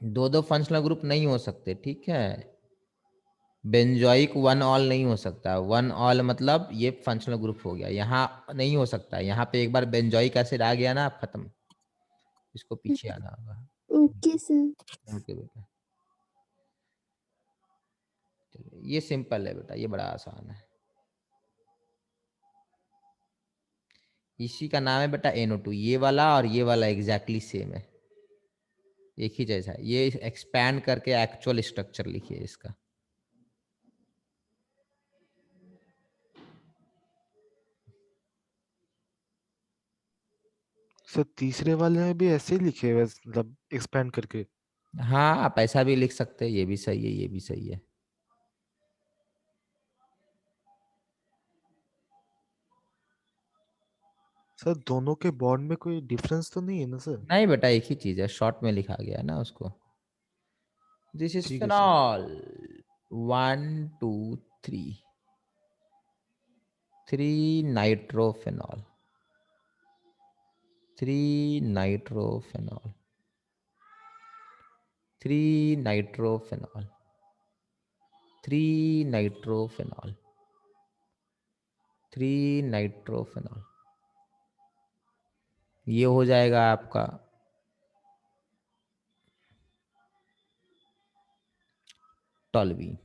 दो दो फंक्शनल ग्रुप नहीं हो सकते, ठीक है। बेंजोइक 1 ऑल नहीं हो सकता। 1 ऑल मतलब ये फंक्शनल ग्रुप हो गया, यहाँ नहीं हो सकता। यहाँ पे एक बार बेंजोइक एसिड आ गया ना, आप खत्म, इसको पीछे आना होगा। Okay sir. ओके बेटा, ये सिंपल है बेटा, ये बड़ा आसान है। इसी का नाम है बेटा NO2। ये वाला और ये वाला एग्जैक्टली सेम है, एक ही जैसा है। ये एक्सपैंड करके एक्चुअल स्ट्रक्चर लिखिए इसका। सर तीसरे वाले में भी ऐसे ही लिखे हुए मतलब एक्सपेंड करके? हाँ आप ऐसा भी लिख सकते हैं, ये भी सही है, ये भी सही है। सर दोनों के बॉन्ड में कोई डिफरेंस तो नहीं है ना सर? नहीं बेटा, एक ही चीज है, शॉर्ट में लिखा गया है ना उसको। दिस इज ठीक है sir. Phenol. 1 2 3 3-nitrofenol, 3-nitrofenol, 3-nitrofenol, 3-nitrofenol, 3-nitrofenol। ये हो जाएगा आपका toluene.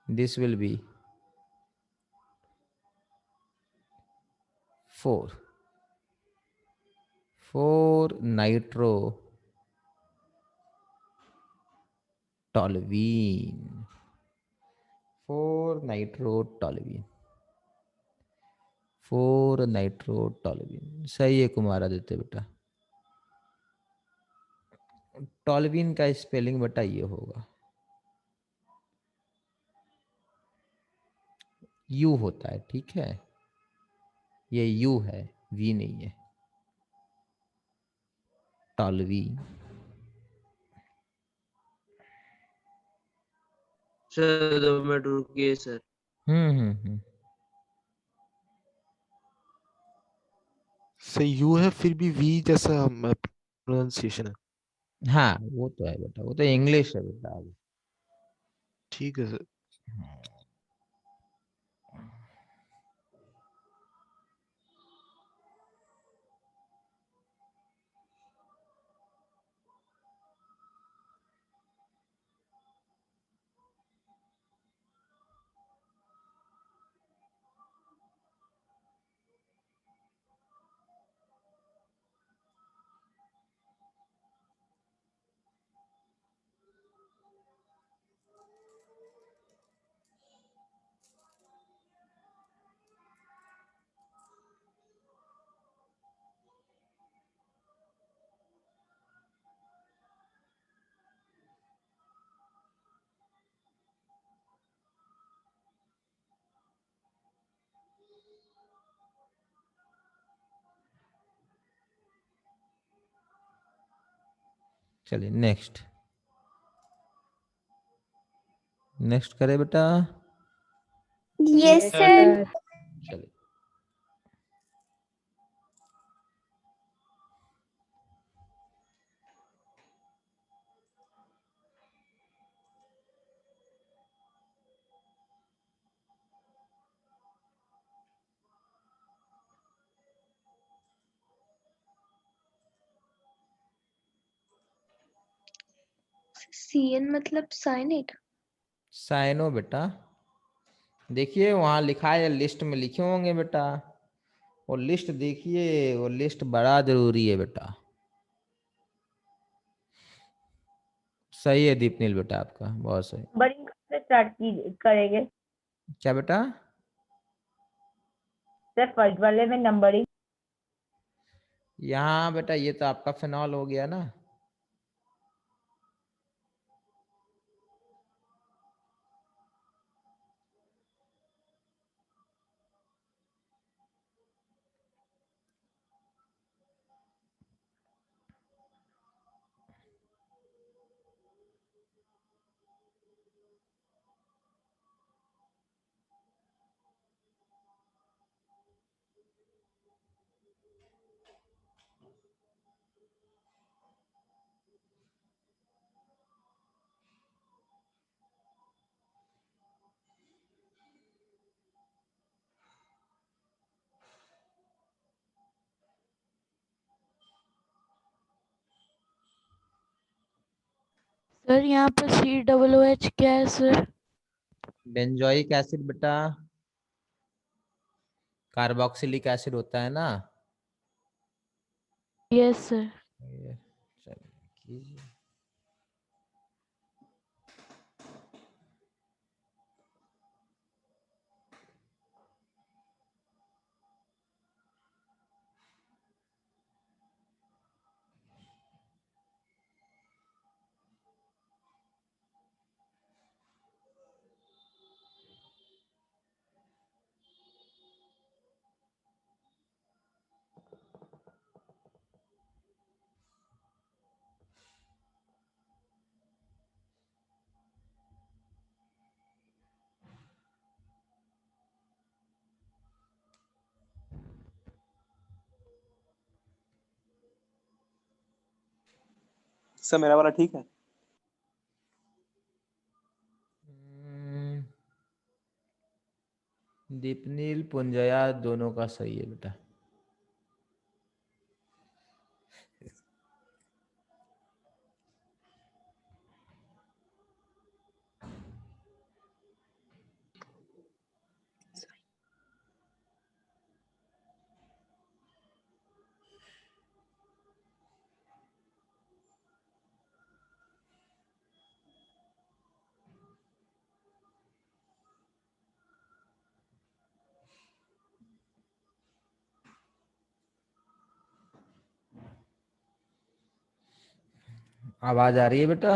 This will be 4-nitrotoluene, 4-nitrotoluene, 4-nitrotoluene। सही है कुमार आदित्य बेटा। टॉल्यूइन का स्पेलिंग बेटा ये होगा, यू होता है, ठीक है, ये यू है, वी नहीं है। टॉल्यूइन। सर 2 मिनट रुकिए सर। हम्म। से यू है फिर भी वी जैसा प्रोनाउंसिएशन है। हाँ वो तो है बेटा, वो तो इंग्लिश है बेटा। ठीक है सर। चलिए नेक्स्ट करें बेटा। Yes sir. चलिए CN मतलब साइनेट। साइनो बेटा, देखिए वहां लिखा है, लिस्ट में लिखे होंगे बेटा, वो लिस्ट देखिए, वो लिस्ट बड़ा जरूरी है बेटा। सही है दीपनील बेटा, आपका बहुत सही। नंबरिंग से स्टार्ट करेंगे क्या बेटा? सर, फर्स्ट वाले में नंबरिंग। यहाँ बेटा ये तो आपका फिनॉल हो गया ना। सर यहाँ पर COOH क्या है सर? बेंजोइक एसिड बेटा, कार्बोक्सिलिक एसिड होता है ना। Yes sir. चलिए कीजिए। सर मेरा वाला ठीक है? दीपनील पुंजया दोनों का सही है बेटा। आवाज आ रही है बेटा?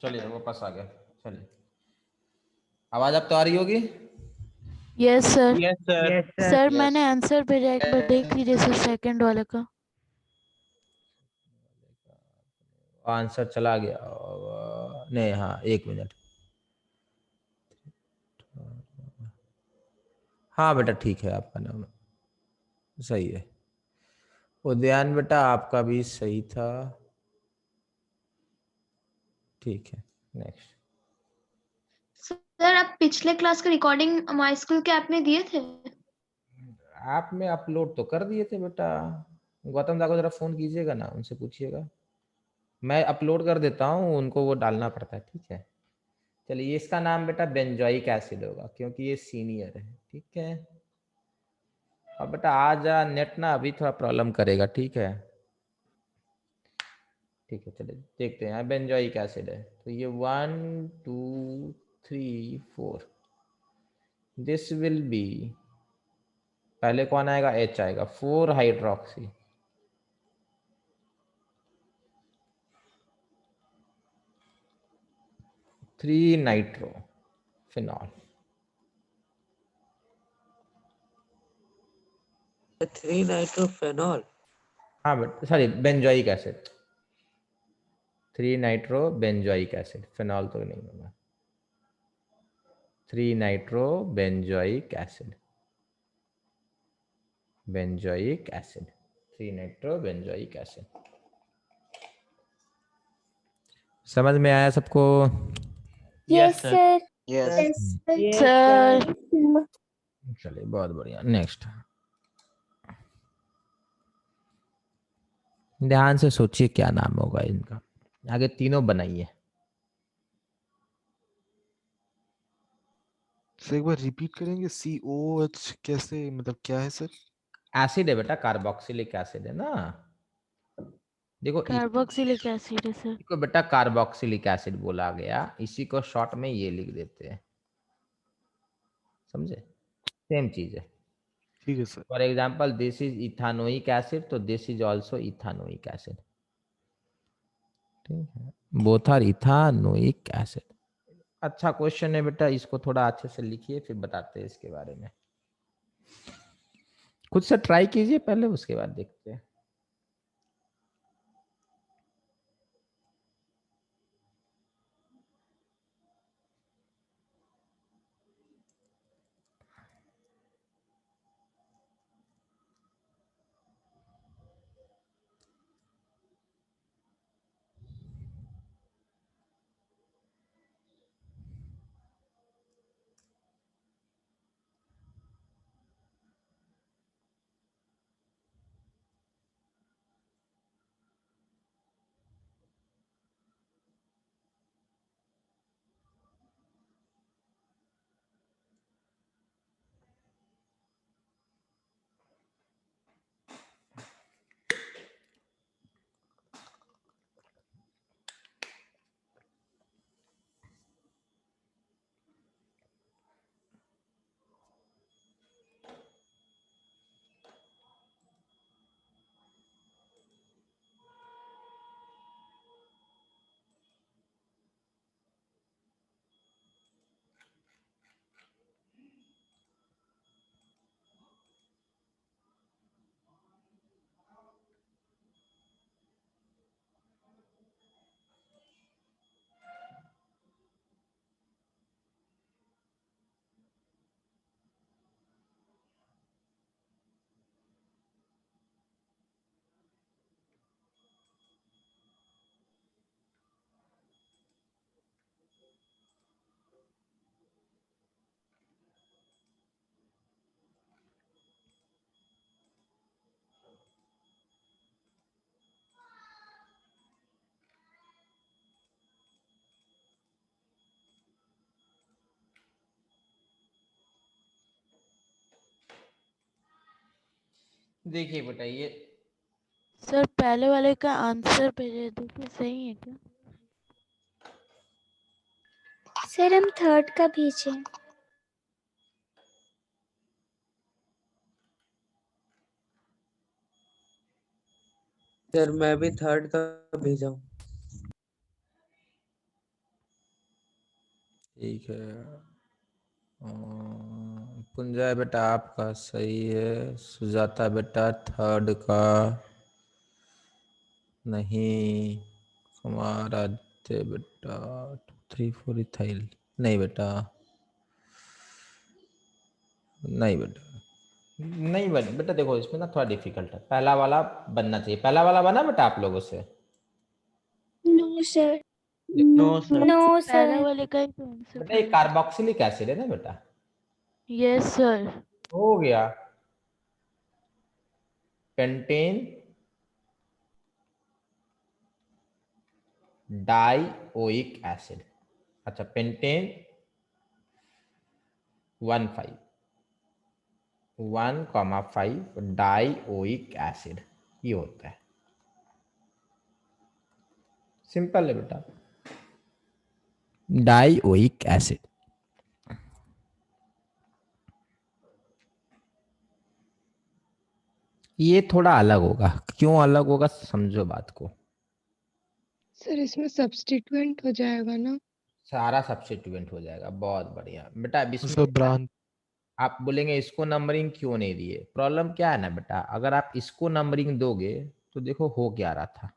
चलिए वापस आ गया। चलिए आवाज अब तो आ रही होगी। Yes sir. Yes sir. Yes sir. Sir मैंने आंसर भेजा, एक बार देख लीजिए सर, सेकंड वाले का। आंसर चला गया नहीं। हाँ 1 मिनट। हाँ बेटा ठीक है, आपका नाम सही है। उद्यान बेटा आपका भी सही था। ठीक है नेक्स्ट। सर आप पिछले क्लास का रिकॉर्डिंग माई स्कूल के ऐप में दिए थे? ऐप में अपलोड तो कर दिए थे बेटा। गौतम दा को जरा फोन कीजिएगा ना, उनसे पूछिएगा। मैं अपलोड कर देता हूँ, उनको वो डालना पड़ता है। ठीक है चलिए, इसका नाम बेटा बेंजोइक एसिड होगा क्योंकि ये सीनियर है। ठीक है अब बेटा आ जा, नेट ना अभी थोड़ा प्रॉब्लम करेगा। ठीक है ठीक है चलिए देखते हैं। बेंजोइक एसिड है तो ये 1 2 3 4 दिस विल बी, पहले कौन आएगा? H आएगा। 4 हाइड्रोक्सी, 3 नाइट्रो फिनॉल। 3 नाइट्रोफेनॉल। हाँ बेटा sorry benzoic acid, 3 nitro benzoic acid, phenol तो नहीं होगा। 3 nitro benzoic acid, benzoic acid, 3 nitro benzoic acid. समझ में आया सबको? Yes sir. Yes. Yes sir sir. चलिए बहुत बढ़िया। नेक्स्ट ध्यान से सोचिए क्या नाम होगा इनका। आगे तीनों बनाइए। सर एक बार रिपीट करेंगे, COH कैसे, मतलब क्या है सर? एसिड है बेटा, कार्बोक्सिलिक एसिड है ना। देखो कार्बोक्सिलिक एसिड है सर। इसको बेटा कार्बोक्सिलिक एसिड बोला गया, इसी को शॉर्ट में ये लिख देते हैं। समझे? सेम चीज है। ठीक है sir. For example this is ethanoic acid, तो this is also ethanoic acid. ठीक है, बोथ आर इथानोइक एसिड। अच्छा क्वेश्चन है बेटा, इसको थोड़ा अच्छे से लिखिए फिर बताते हैं इसके बारे में। खुद से ट्राई कीजिए पहले, उसके बाद देखते हैं। देखिए बेटा ये सर पहले वाले का आंसर भेजे, देखिए सही है क्या? सर हम थर्ड का भेजे। सर मैं भी थर्ड का भेजा हूँ। ठीक है। पुंजय बेटा आपका सही है। सुजाता बेटा थर्ड का नहीं। कुमार आदित्य बेटा 2 3 4 इथाइल नहीं बेटा, नहीं बेटा, नहीं बन बेटा। देखो इसमें ना थोड़ा डिफिकल्ट है, पहला वाला बनना चाहिए। पहला वाला बना बेटा आप लोगों से? No sir. No sir. No पहले सर। वाले का ही तो आंसर बेटा ये कार्बोक्सिलिक एसिड है ना बेटा? Yes sir. हो गया। Pentane dioic acid. अच्छा पेंटेन 1,5 डाइओइक एसिड ये होता है। सिंपल है बेटा, डाइओइक एसिड। ये थोड़ा अलग होगा, क्यों अलग होगा समझो बात को। सर इसमें सब्स्टिट्यूएंट हो जाएगा ना? सारा सब्स्टिट्यूएंट हो जाएगा। बहुत बढ़िया बेटा। अब इसमें सर ब्रांड आप बोलेंगे इसको नंबरिंग क्यों नहीं दिए? प्रॉब्लम क्या है ना बेटा, अगर आप इसको नंबरिंग दोगे तो देखो हो क्या रहा था।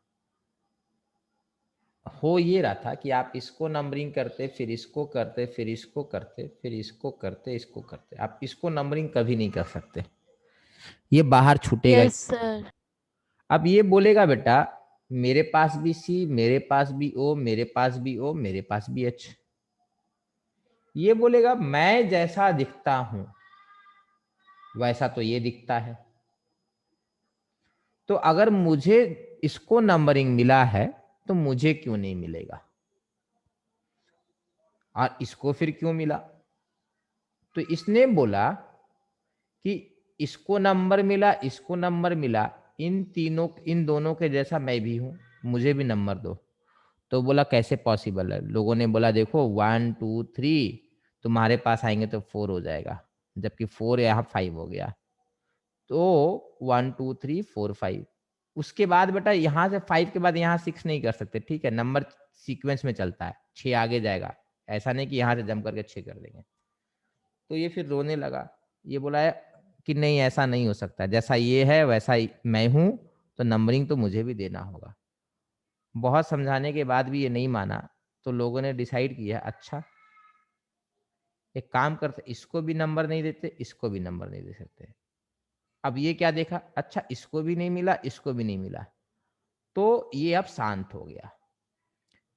हो ये रहा था कि आप इसको नंबरिंग करते, फिर इसको करते, फिर इसको करते, फिर इसको करते, इसको करते। आप इसको नंबरिंग कभी नहीं कर सकते, ये बाहर छूटेगा ही। Yes sir. अब ये बोलेगा बेटा मेरे पास भी सी, मेरे पास भी ओ, मेरे पास भी ओ, मेरे पास भी एच। ये बोलेगा मैं जैसा दिखता हूं वैसा तो ये दिखता है। तो अगर मुझे इसको नंबरिंग मिला है तो मुझे क्यों नहीं मिलेगा, और इसको फिर क्यों मिला? तो इसने बोला कि इसको नंबर मिला, इसको नंबर मिला, इन तीनों इन दोनों के जैसा मैं भी हूं, मुझे भी नंबर दो। तो बोला कैसे पॉसिबल है? लोगों ने बोला देखो 1 2 3 तुम्हारे पास आएंगे तो 4 हो जाएगा, जबकि 4 यहाँ 5 हो गया। तो 1 2 3 4 5। उसके बाद बेटा यहाँ से 5 के बाद यहाँ 6 नहीं कर सकते, ठीक है? नंबर सीक्वेंस में चलता है, 6 आगे जाएगा। ऐसा नहीं कि यहाँ से जम करके 6 कर देंगे। तो ये फिर रोने लगा। ये बोला है कि नहीं ऐसा नहीं हो सकता, जैसा ये है वैसा ही मैं हूं, तो नंबरिंग तो मुझे भी देना होगा। बहुत समझाने के बाद भी ये नहीं माना, तो लोगों ने डिसाइड किया अच्छा एक काम करते, इसको भी नंबर नहीं देते, इसको भी नंबर नहीं दे सकते। अब ये क्या देखा, अच्छा इसको भी नहीं मिला, इसको भी नहीं मिला, तो ये अब शांत हो गया।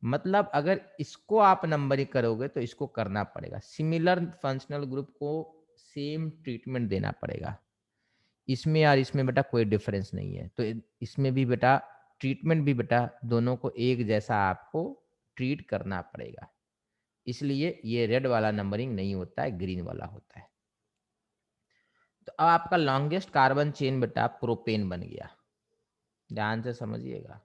मतलब अगर इसको आप नंबरिंग करोगे तो इसको करना पड़ेगा, सिमिलर फंक्शनल ग्रुप को सेम ट्रीटमेंट देना पड़ेगा। इसमें और इसमें बेटा कोई डिफरेंस नहीं है, तो इसमें भी बेटा ट्रीटमेंट भी बेटा दोनों को एक जैसा आपको ट्रीट करना पड़ेगा। इसलिए ये रेड वाला नंबरिंग नहीं होता है, ग्रीन वाला होता है। तो अब आपका लॉन्गेस्ट कार्बन चेन बेटा प्रोपेन बन गया। ध्यान से समझिएगा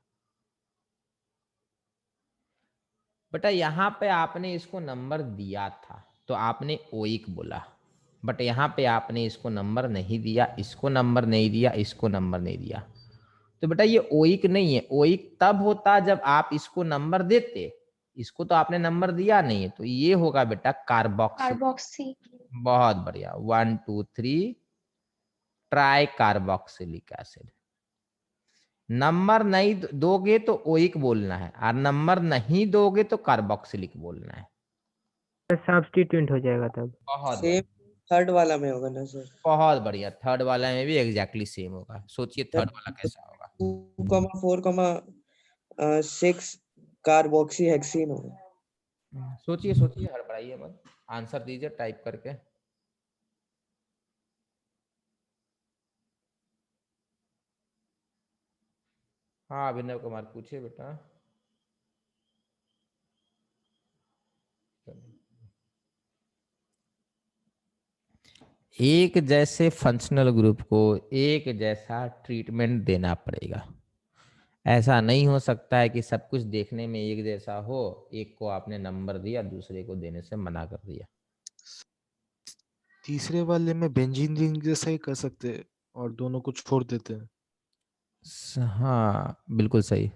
बेटा, यहाँ पे आपने इसको नंबर दिया था तो आपने ओइक बोला, बट यहाँ पे आपने इसको नंबर नहीं दिया, इसको नंबर नहीं दिया, इसको नंबर नहीं दिया। तो बेटा ये ओइक नहीं है। ओइक तब होता जब आप इसको नंबर देते, इसको तो आपने नंबर दिया नहीं है, तो ये होगा बेटा कार्बोक्सिल। कार्बोक्सी। बहुत बढ़िया। 1 2 3 ट्राई कार्बोक्सिलिक एसिड। नंबर नहीं दोगे तो ओइक बोलना है, और नंबर नहीं दोगे तो कार्बोक्सिलिक बोलना है। सब्स्टिट्यूएंट हो जाएगा तब। बहुत सेम थर्ड वाला में होगा ना सर? बहुत बढ़िया। थर्ड वाला में भी एग्जैक्टली सेम होगा। सोचिए थर्ड वाला कैसा होगा। 2,4,6 कार्बोक्सी हेक्सीन होगा। सोचिए सोचिए, हड़बड़ाइए मत, आंसर दीजिए टाइप करके। हाँ अभिनव कुमार पूछिए बेटा। एक जैसे फंक्शनल ग्रुप को एक जैसा ट्रीटमेंट देना पड़ेगा। ऐसा नहीं हो सकता है कि सब कुछ देखने में एक जैसा हो, एक को आपने नंबर दिया दूसरे को देने से मना कर दिया। तीसरे वाले में बेंजीन रिंग जैसा ही कर सकते हैं और दोनों को छोड़ देते हैं। हाँ बिल्कुल सही।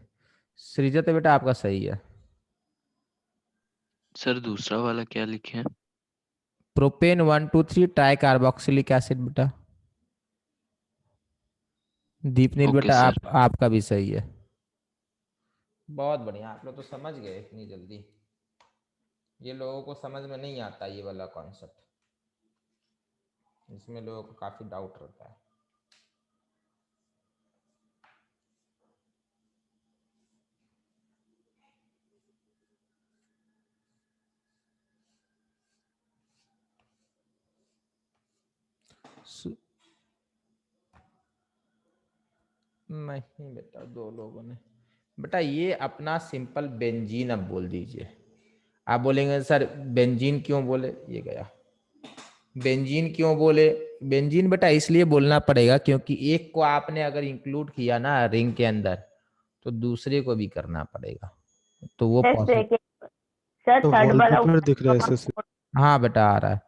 सृजत बेटा आपका सही है। सर दूसरा वाला क्या लिखे हैं? प्रोपेन 1 2 3 ट्राई कार्बोक्सिलिक एसिड बेटा। दीपनील ओके बेटा सर। आपका भी सही है। बहुत बढ़िया, आप लोग तो समझ गए इतनी जल्दी। ये लोगों को समझ में नहीं आता ये वाला कॉन्सेप्ट, इसमें लोगों को काफी डाउट रहता है। नहीं बेटा, दो लोगों ने। बेटा ये अपना सिंपल बेंजीन अब बोल दीजिए। आप बोलेंगे सर बेंजीन क्यों बोले, ये गया। बेंजीन क्यों बोले? बेंजीन बेटा इसलिए बोलना पड़ेगा क्योंकि एक को आपने अगर इंक्लूड किया ना रिंग के अंदर तो दूसरे को भी करना पड़ेगा, तो वो सर पॉसिबल। सेकंड, सर तो थर्ड वाला वॉलपेपर दिख रहा है ऐसे। हाँ बेटा आ रहा है,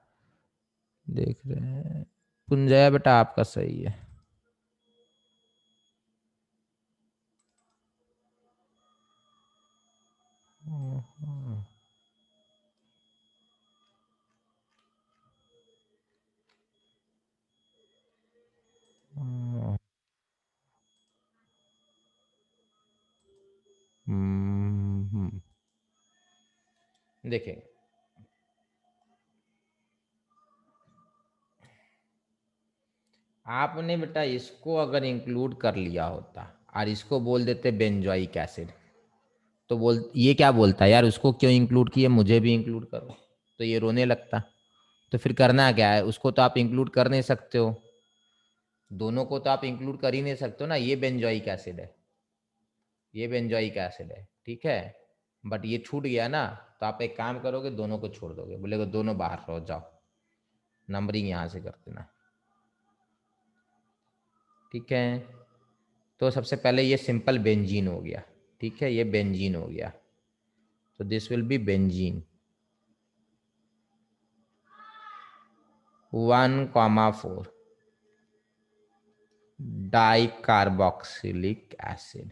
देख रहे हैं। पुंजया बेटा आपका सही है। देखेंगे आपने बेटा इसको अगर इंक्लूड कर लिया होता और इसको बोल देते बेंजोइक एसिड, तो बोल ये क्या बोलता है यार उसको क्यों इंक्लूड किए, मुझे भी इंक्लूड करो, तो ये रोने लगता। तो फिर करना क्या है, उसको तो आप इंक्लूड कर नहीं सकते हो, दोनों को तो आप इंक्लूड कर ही नहीं सकते हो ना। ये बेंजोइक एसिड है, ये बेंजोइक एसिड है, ठीक है। बट ये छूट गया ना, तो आप एक काम करोगे दोनों को छोड़ दोगे, बोलेगा दोनों बाहर रहो, जाओ नंबरिंग यहाँ से कर देना, ठीक है। तो सबसे पहले ये सिंपल बेंजीन हो गया, ठीक है, ये बेंजीन हो गया, तो this will B benzene 1,4 dicarboxylic acid,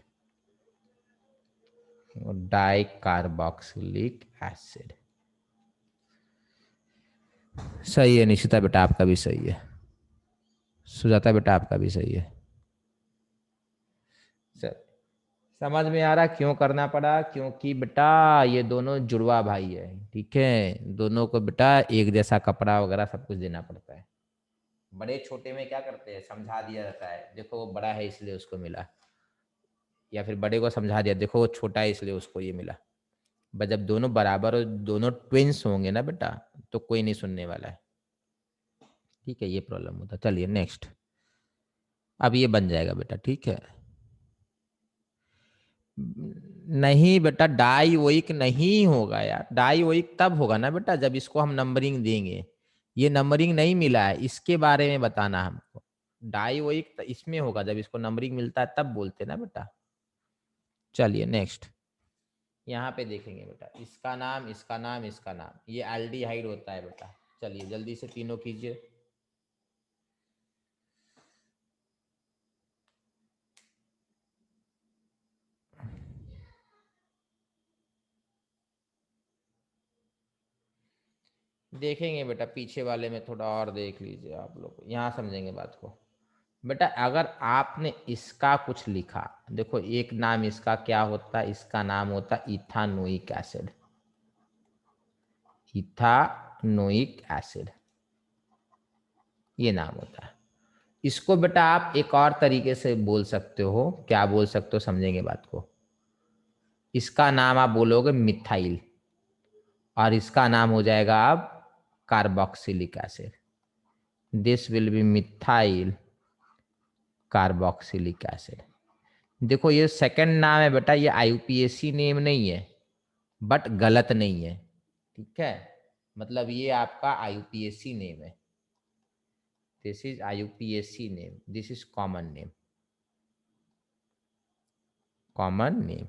dicarboxylic acid. सही है निशिता बेटा आपका भी सही है, सुजाता बेटा आपका भी सही है। सर समझ में आ रहा क्यों करना पड़ा, क्योंकि बेटा ये दोनों जुड़वा भाई है, ठीक है, दोनों को बेटा एक जैसा कपड़ा वगैरह सब कुछ देना पड़ता है। बड़े छोटे में क्या करते हैं, समझा दिया जाता है, देखो वो बड़ा है इसलिए उसको मिला, या फिर बड़े को समझा दिया देखो वो छोटा है इसलिए उसको ये मिला। बस जब दोनों बराबर और दोनों ट्विंस होंगे ना बेटा, तो कोई नहीं सुनने वाला है, ठीक है, ये प्रॉब्लम होता। चलिए नेक्स्ट, अब ये बन जाएगा बेटा, ठीक है। नहीं बेटा डाइओइक नहीं होगा यार, डाइओइक तब होगा ना बेटा जब इसको हम नंबरिंग देंगे, ये नंबरिंग नहीं मिला है, इसके बारे में बताना हमको। डाइओइक इसमें होगा जब इसको नंबरिंग मिलता है तब बोलते ना बेटा। चलिए नेक्स्ट, यहाँ पे देखेंगे बेटा, इसका नाम इसका नाम इसका नाम, ये एल्डिहाइड होता है बेटा। चलिए जल्दी से तीनों कीजिए। देखेंगे बेटा पीछे वाले में थोड़ा और देख लीजिए आप लोग, यहाँ समझेंगे बात को। बेटा अगर आपने इसका कुछ लिखा, देखो एक नाम इसका क्या होता है, इसका नाम होता है इथानोइक एसिड, इथानोइक एसिड ये नाम होता है। इसको बेटा आप एक और तरीके से बोल सकते हो, क्या बोल सकते हो समझेंगे बात को। इसका नाम आप बोलोगे मिथाइल और इसका नाम हो जाएगा अब carboxylic acid, this will B methyl carboxylic acid. देखो ये सेकंड नाम है बेटा, ये आईयूपीएसी नेम नहीं है बट गलत नहीं है, ठीक है, मतलब ये आपका आईयूपीएसी नेम है, this is IUPAC name, this is common name, common name.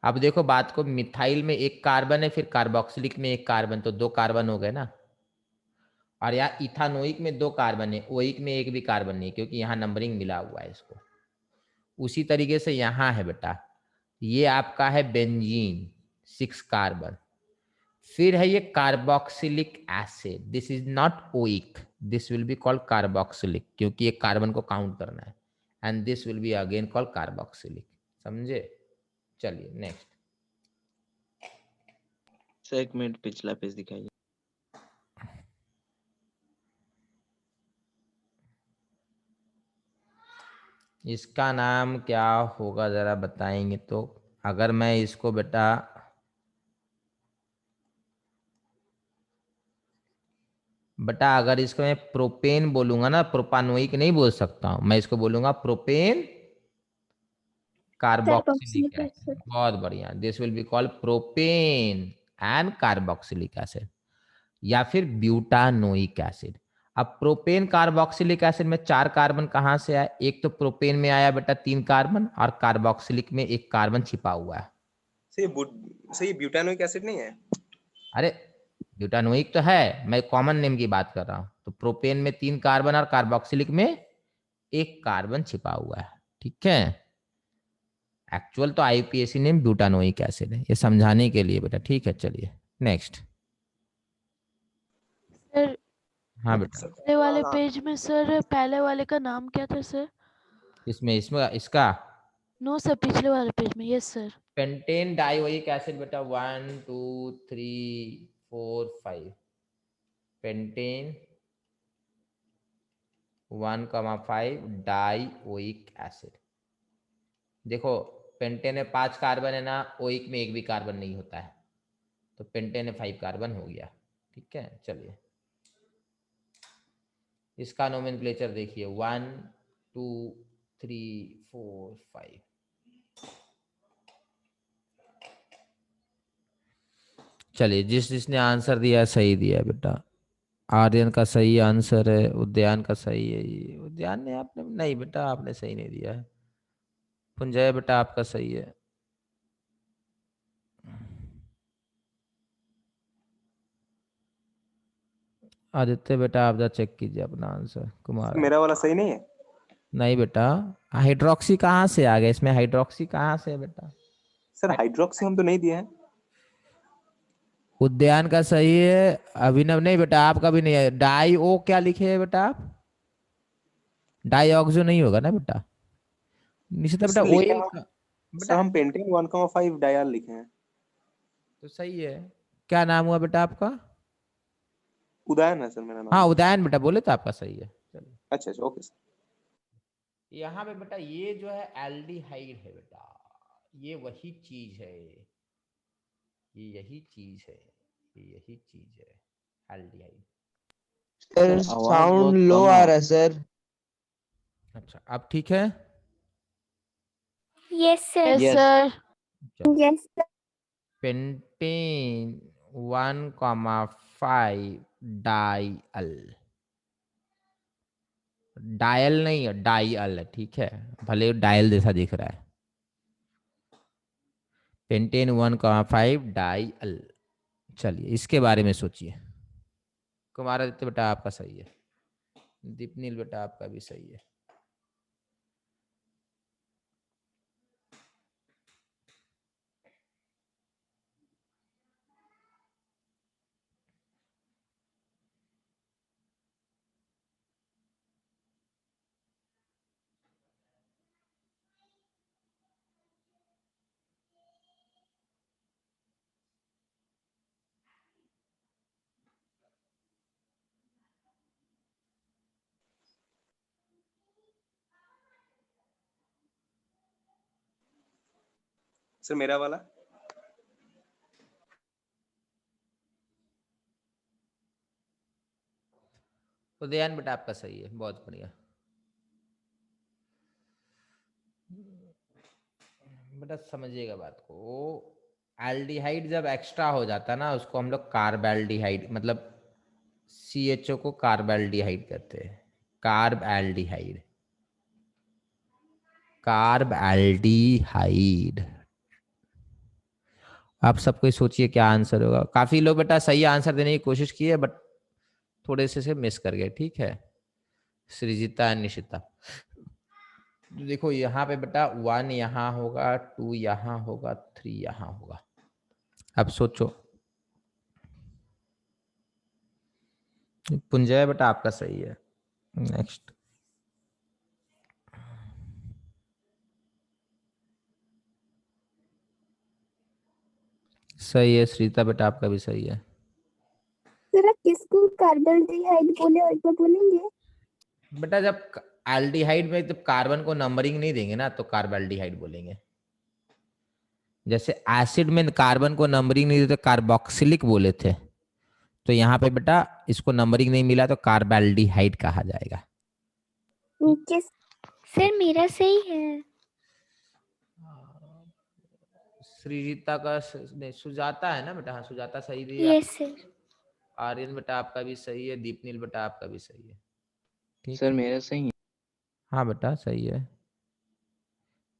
अब देखो बात को, मिथाइल में एक कार्बन है, फिर कार्बोक्सिलिक में एक कार्बन, तो 2 कार्बन हो गए ना। और यहाँ इथानोइक में 2 कार्बन है, ओइक में एक भी कार्बन नहीं, क्योंकि यहाँ नंबरिंग मिला हुआ है इसको। उसी तरीके से यहाँ है बेटा, ये आपका है बेंजीन 6 कार्बन, फिर है ये carboxylic acid, this is not oic, this will be called carboxylic, क्योंकि ये कार्बन को काउंट करना है, and this will be again called carboxylic. समझे? चलिए नेक्स्ट। सर 1 मिनट पिछला पेज दिखाइए। इसका नाम क्या होगा जरा बताएंगे तो। अगर मैं इसको बेटा अगर इसको मैं प्रोपेन बोलूंगा ना, प्रोपानोइक नहीं बोल सकता हूं, मैं इसको बोलूंगा प्रोपेन कार्बोक्सिलिक एसिड। बहुत बढ़िया, this will be called propane and carboxylic acid, या फिर ब्यूटानोइक एसिड। अब प्रोपेन कार्बोक्सिलिक एसिड में 4 कार्बन कहां से आया? एक तो प्रोपेन में आया बेटा 3 कार्बन, और कार्बोक्सिलिक में 1 कार्बन छिपा हुआ है। सही ब्यूटानोइक एसिड नहीं है? अरे ब्यूटानोइक तो है, मैं कॉमन नेम की बात कर रहा हूं। तो प्रोपेन में 3 कार्बन और कार्बोक्सिलिक में 1 कार्बन छिपा हुआ है, ठीक है। एक्चुअल तो IUPAC नेम ब्यूटानोइक एसिड है, ये समझाने के लिए बेटा, ठीक है। चलिए नेक्स्ट। सर हाँ बेटा, पहले वाले पेज में सर पहले वाले का नाम क्या था सर? इसमें इसका नो सर, पिछले वाले पेज में। Yes sir. Pentane dioic acid बेटा 1 2 3 4 5, पेंटेन 1,5 डाइओइक एसिड। देखो पेंटेन में 5 कार्बन है ना, ओइक में एक भी कार्बन नहीं होता है, तो पेंटेन में 5 कार्बन हो गया, ठीक है। चलिए इसका नोमेनक्लेचर देखिए, 1 2 3 4 5। चलिए जिसने आंसर दिया सही दिया है बेटा। आर्यन का सही आंसर है, उद्यान का सही है। ये उद्यान ने आपने नहीं बेटा, आपने सही नहीं दिया है। पुंजय बेटा आपका सही है। आदित्य बेटा आप जरा चेक कीजिए अपना आंसर। कुमार मेरा वाला सही नहीं है? नहीं बेटा, हाइड्रोक्सी कहाँ से आ गया इसमें? हाइड्रोक्सी कहाँ से है बेटा? सर हाइड्रोक्सी हम तो नहीं दिए हैं। उद्यान का सही है, अभिनव नहीं बेटा, आपका भी नहीं है। डाई ओ क्या लिखे है बेटा आप? डाईऑक्सो नहीं होगा ना बेटा, निश्चित बेटा। ओ सर हम पेंटेन 1,5 डायल लिखे हैं। तो सही है। क्या नाम हुआ बेटा आपका? उदयन है सर मेरा नाम। हाँ उदयन बेटा, बोले तो आपका सही है। चलिए अच्छा ओके सर। यहाँ पे बेटा ये जो है एल्डिहाइड है बेटा, ये वही चीज है, ये यही चीज है, ये यही चीज है एल्डिहाइड। सर साउंड लो आ रहा है सर। अच्छा अब ठीक है? Yes sir. Yes sir. Yes sir. Pentane 1,5 diol, dial नहीं है, डाइअल है, ठीक है। भले डायल जैसा दिख रहा है। पेंटेन 1,5 डाइअल। चलिए इसके बारे में सोचिए। कुमारादित्य बेटा आपका सही है, दीपनील बेटा आपका भी सही है। सर मेरा वाला उदयन बेटा आपका सही है, बहुत बढ़िया बेटा। समझिएगा बात को, एल्डिहाइड जब एक्स्ट्रा हो जाता है ना, उसको हम लोग कार्बेल्डिहाइड, मतलब CHO को कार्बेल्डिहाइड कहते हैं, कार्ब एल्डिहाइड, कार्ब एल्डिहाइड। आप सब कोई सोचिए क्या आंसर होगा। काफी लोग बेटा सही आंसर देने की कोशिश की है, बट थोड़े से मिस कर गए। ठीक है, सृजिता एंड निशिता। देखो यहाँ पे बेटा 1 यहाँ होगा, 2 यहाँ होगा, 3 यहाँ होगा। अब सोचो। पुंजय बेटा आपका सही है। नेक्स्ट। सही है श्रीता बेटा, आपका भी सही है। सर आप किसको कार्बोल्डिहाइड बोले और एक बार बोलेंगे? बेटा जब एल्डिहाइड में जब कार्बन को नंबरिंग नहीं देंगे ना तो कार्बोल्डिहाइड बोलेंगे। जैसे एसिड में कार्बन को नंबरिंग नहीं देते कार्बोक्सिलिक बोले थे, तो यहाँ पे बेटा इसको नंबरिंग नहीं मिला तो कार्बोल्डिहाइड कहा जाएगा। सर मेरा सही है। श्रीता का नहीं, सुजाता है ना बेटा? हाँ सुजाता सही दिया। Yes sir. आर्यन बेटा आपका भी सही है, दीपनील बेटा आपका भी सही है। ठीक सर है? मेरा सही है। हाँ बेटा सही है।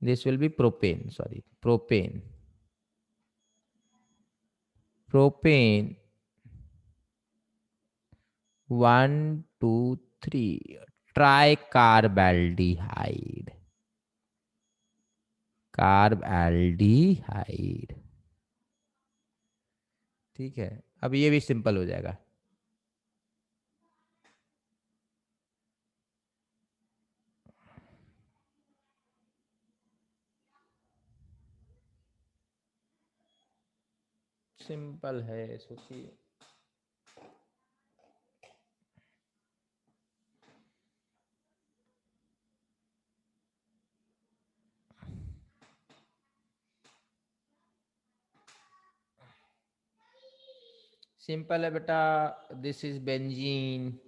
This will be propane, sorry propane, propane 1 2 3 tri carbaldehyde, carbaldehyde. ठीक है, अब ये भी सिंपल हो जाएगा। सिंपल है, सोचिए। सिंपल है बेटा। This is benzene,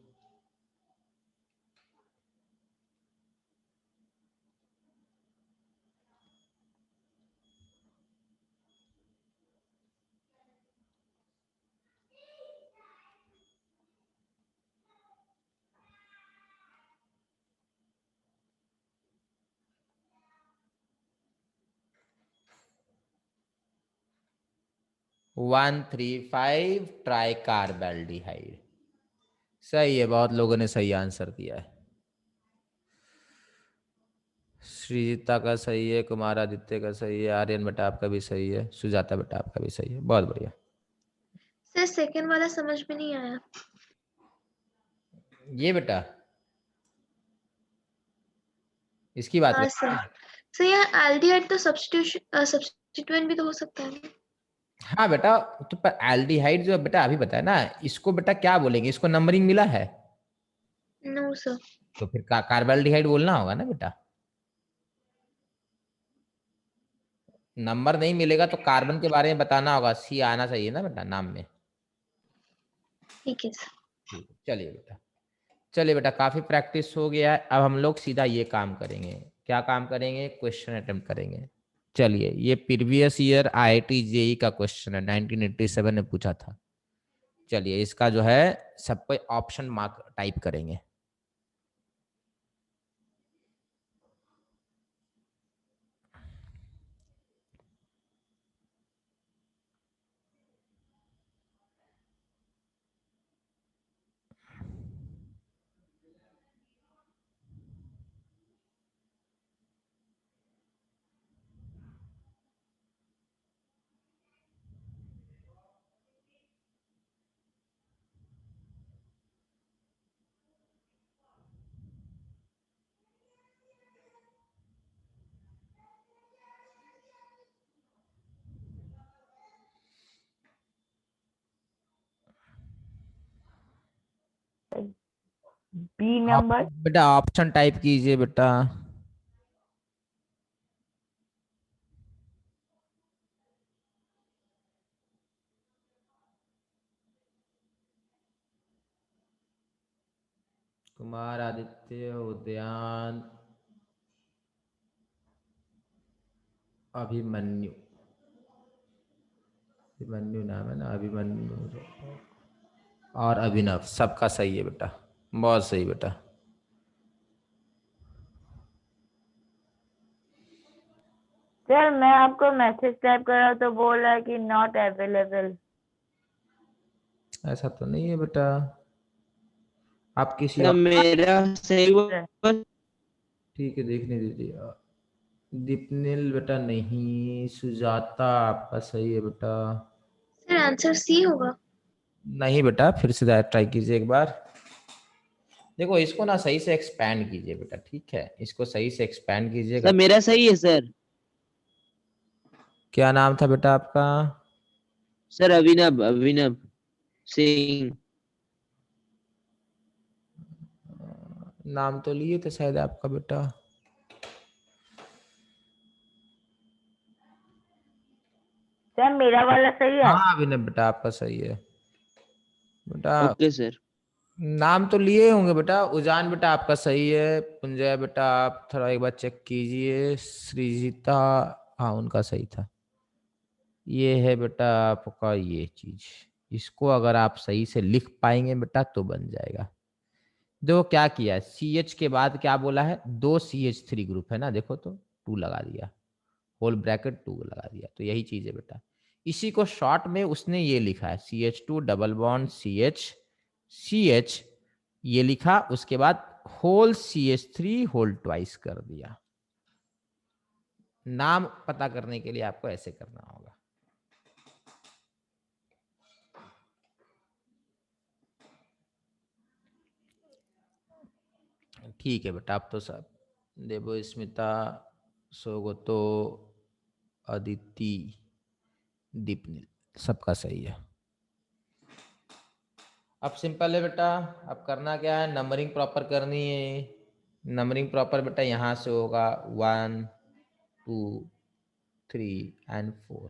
one 3 5 tri carbaldehyde. सही है, बहुत लोगों ने सही आंसर दिया है। श्रीजिता का सही है, कुमार आदित्य का सही है, आर्यन बेटा आपका भी सही है, सुजाता बेटा आपका भी सही है। बहुत बढ़िया। सर सेकंड वाला समझ में नहीं आया। ये बेटा इसकी बात हाँ कर। सर। सर यहाँ एल्डिहाइड तो सब्स्टिट्यूएंट भी तो हो सकता है ना? हाँ बेटा, तो पर एल्डिहाइड जो बेटा अभी बताया ना, इसको बेटा क्या बोलेंगे? इसको नंबरिंग मिला है नो सर। तो फिर कार्बोल्डिहाइड बोलना होगा ना बेटा। नंबर नहीं मिलेगा तो कार्बन के बारे में बताना होगा, सी आना चाहिए ना बेटा नाम में। ठीक है सर। ठीक है, चलिए बेटा, चलिए बेटा काफी प्रैक्टिस हो गया है। अब हम लोग सीधा ये काम करेंगे। क्या काम करेंगे? क्वेश्चन अटेम्प्ट करेंगे। चलिए, ये प्रीवियस ईयर आईआईटी जेई का क्वेश्चन है, 1987 में पूछा था। चलिए इसका जो है सब कोई ऑप्शन मार्क टाइप करेंगे। B number. बेटा ऑप्शन टाइप कीजिए बेटा। कुमार आदित्य, उद्यान, अभिमन्यु, अभिमन्यु नाम है ना, अभिमन्यु और अभिनव, सबका सही है बेटा, बहुत सही बेटा। सर मैं आपको मैसेज टाइप कर रहा हूँ तो बोल रहा है कि नॉट अवेलेबल। ऐसा तो नहीं है बेटा, आप किसी सर और मेरा सही हुआ। ठीक है देखने दीजिए। दीपनिल बेटा नहीं, सुजाता आपका सही है बेटा। सर आंसर सी होगा। नहीं बेटा, फिर से ट्राई कीजिए एक बार। देखो इसको ना सही से एक्सपैंड कीजिए बेटा, ठीक है, इसको सही से एक्सपैंड कीजिएगा। सर मेरा सही है सर। क्या नाम था बेटा आपका? सर अभिनव, अभिनव सिंह। नाम तो लिए थे शायद आपका बेटा। सर मेरा वाला सही है। हाँ अभिनव बेटा आपका सही है बेटा। Okay sir. नाम तो लिए होंगे बेटा। उजान बेटा आपका सही है। पुंजय बेटा आप थोड़ा एक बार चेक कीजिए। सृजिता, हाँ उनका सही था। ये है बेटा आपका ये चीज, इसको अगर आप सही से लिख पाएंगे बेटा तो बन जाएगा। देखो क्या किया, CH के बाद क्या बोला है, 2 CH3 ग्रुप है ना, देखो तो 2 लगा दिया, होल ब्रैकेट 2 लगा दिया, तो यही चीज है बेटा। इसी को शॉर्ट में उसने ये लिखा है CH2 डबल बॉन्ड CH ये लिखा, उसके बाद होल CH3 होल ट्वाइस कर दिया। नाम पता करने के लिए आपको ऐसे करना होगा। ठीक है बेटा, आप तो सब देवो, स्मिता, सोगतो, अदिति, दीपनिल सबका सही है। अब सिंपल है बेटा, अब करना क्या है, नंबरिंग प्रॉपर करनी है। नंबरिंग प्रॉपर बेटा यहाँ से होगा 1 2 3 and 4,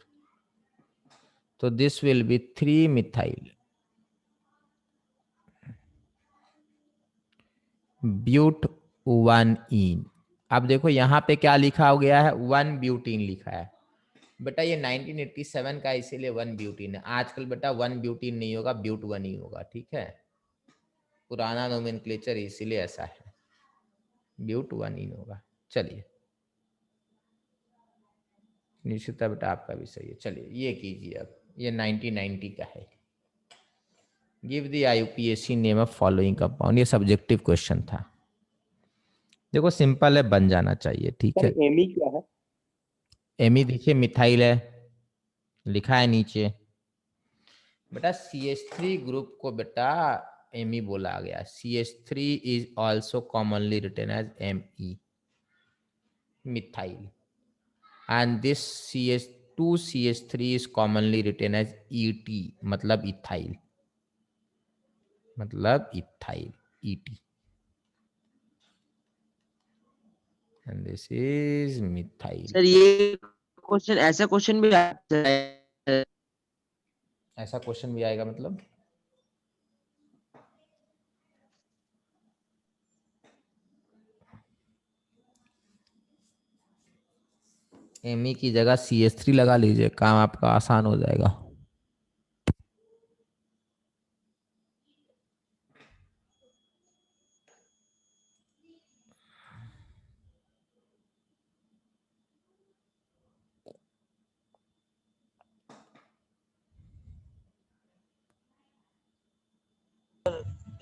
तो this will be 3 methyl but 1 ene. अब देखो यहाँ पे क्या लिखा हो गया है, 1 ब्यूटीन लिखा है बेटा। ये 1987 का इसीलिए 1 ब्यूटीन है। आजकल बेटा 1 ब्यूटीन नहीं होगा, ब्यूट 1 ही होगा, ठीक है। पुराना नोमेनक्लेचर इसीलिए ऐसा है, ब्यूट 1 ही होगा। चलिए निश्चिता बेटा आपका भी सही है। चलिए ये कीजिए, अब ये 1990 का है। Give the IUPAC name of following compound, ये सब्जेक्टिव क्वेश्चन था। देखो सिंपल है, बन जाना चाहिए, ठीक सर है। एमी क्या है? एमी देखिए मिथाइल है, लिखा है नीचे बेटा। CH3 ग्रुप को बेटा एमी बोला गया। CH3 is also commonly written as Me, methyl, and this CH2CH3 is commonly written as ET, मतलब इथाइल, मतलब ethyl ET, and this is methyl. Sir ये क्वेश्चन, ऐसा क्वेश्चन भी आता है। ऐसा क्वेश्चन भी आएगा मतलब? Me की जगह CH3 लगा लीजिए, काम आपका आसान हो जाएगा।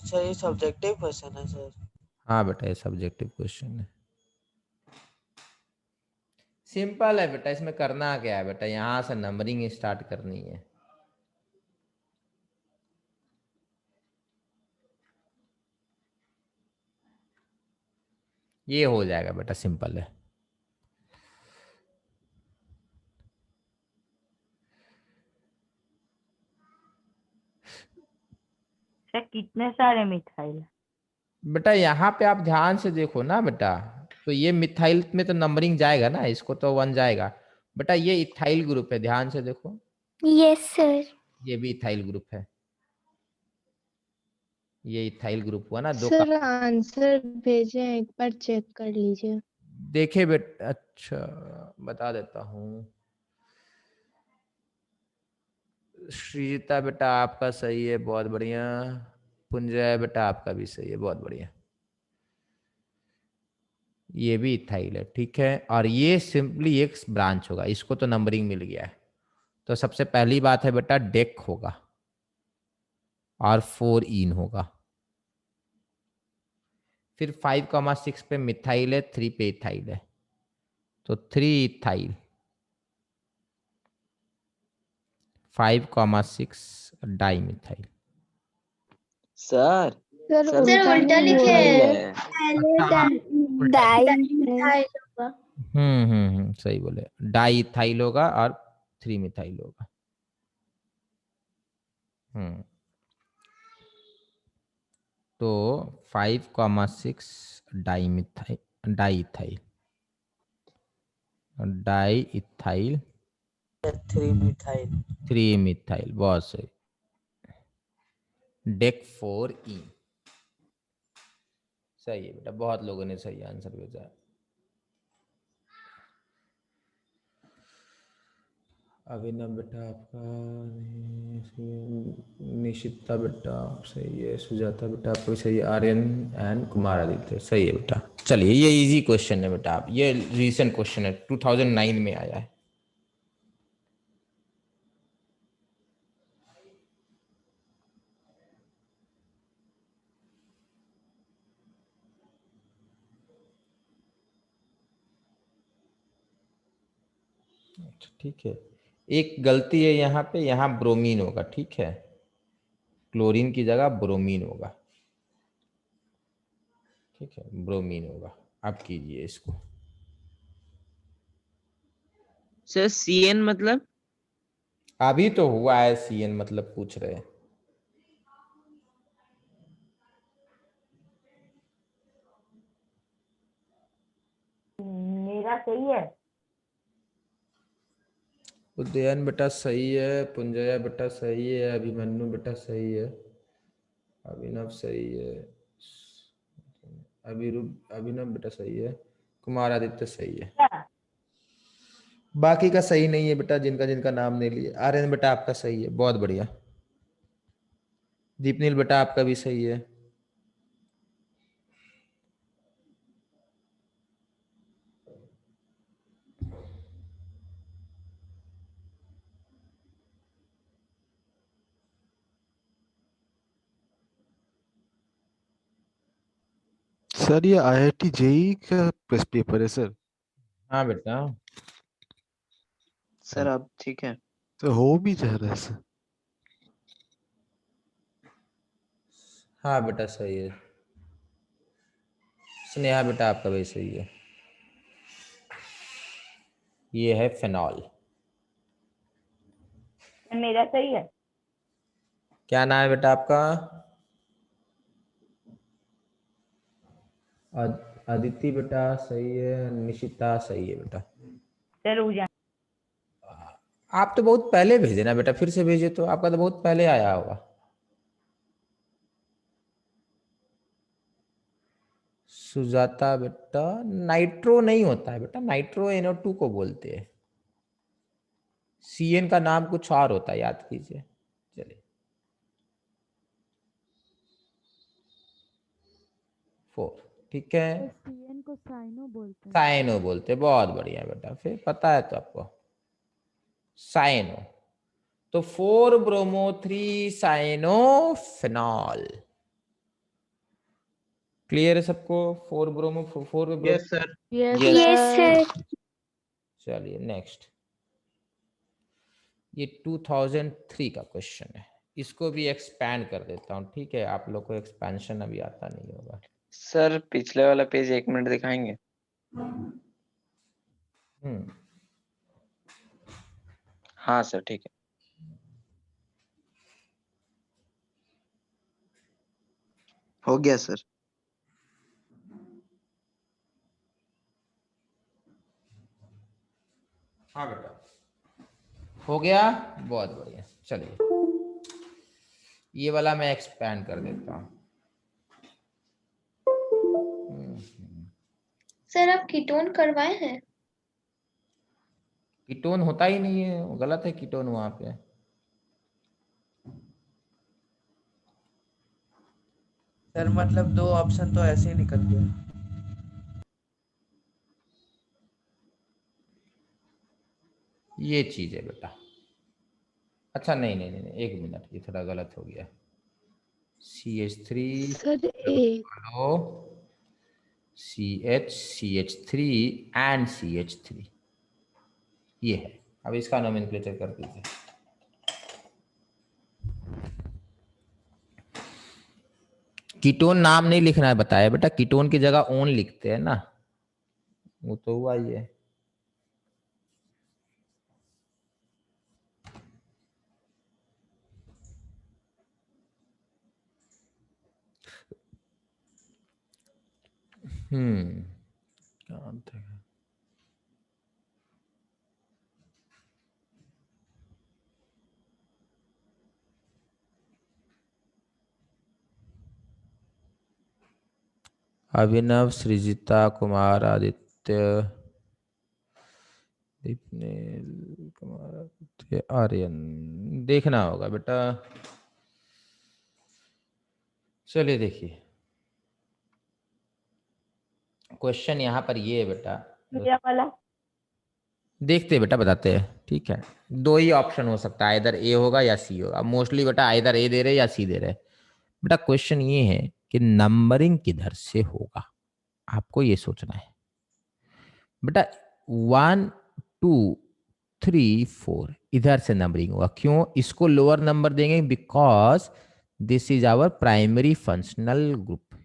सर ये सब्जेक्टिव क्वेश्चन है सर। हाँ बेटा ये सब्जेक्टिव क्वेश्चन है। सिंपल है बेटा, इसमें करना क्या है बेटा, यहां से नंबरिंग स्टार्ट करनी है। ये हो जाएगा बेटा, सिंपल है। सर कितने सारे मिथाइल? बेटा यहाँ पे आप ध्यान से देखो ना बेटा, तो ये मिथाइल में तो नंबरिंग जाएगा ना, इसको तो 1 जाएगा बेटा। ये इथाइल ग्रुप है, ध्यान से देखो, यस सर। ये भी इथाइल ग्रुप है, ये इथाइल ग्रुप हुआ ना, 2 का। सर आंसर भेजे, एक बार चेक कर लीजिए। देखे बेटा, अच्छा बता देता हूँ। श्रीजिता बेटा आपका सही है, बहुत बढ़िया। पुंजय बेटा आपका भी सही है, बहुत बढ़िया। ये भी इथाइल है, ठीक है। और ये सिंपली एक ब्रांच होगा, इसको तो नंबरिंग मिल गया है। तो सबसे पहली बात है बेटा डेक होगा और 4 इन होगा। फिर 5,6 पे मिथाइल है, 3 पे इथाइल है, तो 3 ethyl, 5,6 di methyl. Sir sir sir sir उल्टा उल्टा नहीं लिखे हुआ सही हैं। है। पहले अच्छा, उल्टा डाई है। इथाइल होगा। सही बोले, डाई इथाइल होगा और 3 मिथाइल होगा। तो 5,6 di methyl, di ethyl, di ethyl 3 methyl. 3 methyl, बहुत सही। डेक 4 ई, सही है बेटा, बहुत लोगों ने सही आंसर भेजा। अभिनव बेटा आपका निशिता बेटा सही है, सुजाता बेटा आपको सही है, आर्यन एंड कुमार आदित्य सही है बेटा। चलिए ये इजी क्वेश्चन है बेटा, आप ये रीसेंट क्वेश्चन है, 2009 में आया है। अच्छा ठीक है, एक गलती है यहाँ पे, यहाँ ब्रोमीन होगा, ठीक है, क्लोरीन की जगह ब्रोमीन होगा, ठीक है, ब्रोमीन होगा। आप कीजिए इसको। सर CN मतलब? अभी तो हुआ है, CN मतलब पूछ रहे हैं। मेरा सही है। उदयन बेटा सही है, पुंजया बेटा सही है, अभिमन्यु बेटा सही है, अभिनव सही है, अभिनव बेटा सही है, कुमार आदित्य सही है। बाकी का सही नहीं है बेटा, जिनका जिनका नाम नहीं लिया। आर्यन बेटा आपका सही है, बहुत बढ़िया। दीपनील बेटा आपका भी सही है। सर ये IIT JEE का पेपर है सर? हाँ बेटा, सर अब ठीक है। तो हो भी जा रहा है सर? हाँ बेटा सही है। स्नेहा बेटा आपका भी सही है। ये है फिनॉल। मेरा सही है। क्या नाम है बेटा आपका? अदिति बेटा सही है, निशिता सही है बेटा। चलो जा। आप तो बहुत पहले भेजे ना बेटा, फिर से भेजे तो आपका तो बहुत पहले आया होगा। सुजाता बेटा, नाइट्रो नहीं होता है बेटा, नाइट्रो NO2 को बोलते हैं। CN का नाम कुछ और होता है, याद कीजिए। चलिए 4, ठीक है। CN को साइनो बोलते हैं। साइनो बोलते हैं, बहुत बढ़िया बेटा, फिर पता है तो आपको साइनो। तो 4 ब्रोमो 3 साइनो फिनॉल। क्लियर है सबको? 4 bromo 4 bromo. Yes sir. Yes yes sir. Sir. चलिए नेक्स्ट, ये 2003 का क्वेश्चन है, इसको भी एक्सपैंड कर देता हूँ, ठीक है। आप लोग को एक्सपेंशन अभी आता नहीं होगा। सर पिछले वाला पेज 1 मिनट दिखाएंगे? हाँ सर ठीक है। हो गया सर। हाँ बेटा हो गया, बहुत बढ़िया। चलिए ये वाला मैं एक्सपैंड कर देता हूँ। सर आप कीटोन करवाए हैं? कीटोन होता ही नहीं है, वो गलत है कीटोन वहां पे। सर मतलब 2 ऑप्शन तो ऐसे ही निकल गया। ये चीज है बेटा। अच्छा नहीं नहीं नहीं, एक मिनट, ये थोड़ा गलत हो गया। CH3 सर एक CH3 एंड CH3, ये है। अब इसका नोमेनक्लेचर कर दीजिए। कीटोन नाम नहीं लिखना है बताया बेटा, कीटोन की जगह ओन लिखते हैं ना, वो तो हुआ ही है। क्या अंत है? अभिनव, सृजिता, कुमार, आदित्य, दीपनेल, कुमार, आदित्य, आर्यन, देखना होगा बेटा। चलिए देखिए, क्वेश्चन यहाँ पर ये है बेटा, मेरा वाला देखते हैं बेटा, बताते हैं। ठीक है, दो ही ऑप्शन हो सकता है, इधर ए होगा या सी होगा। मोस्टली बेटा इधर ए दे रहे या सी दे रहे। बेटा क्वेश्चन ये है कि नंबरिंग किधर से होगा, आपको ये सोचना है बेटा। 1 2 3 4 इधर से नंबरिंग होगा। क्यों इसको लोअर नंबर देंगे? Because this is our primary functional group.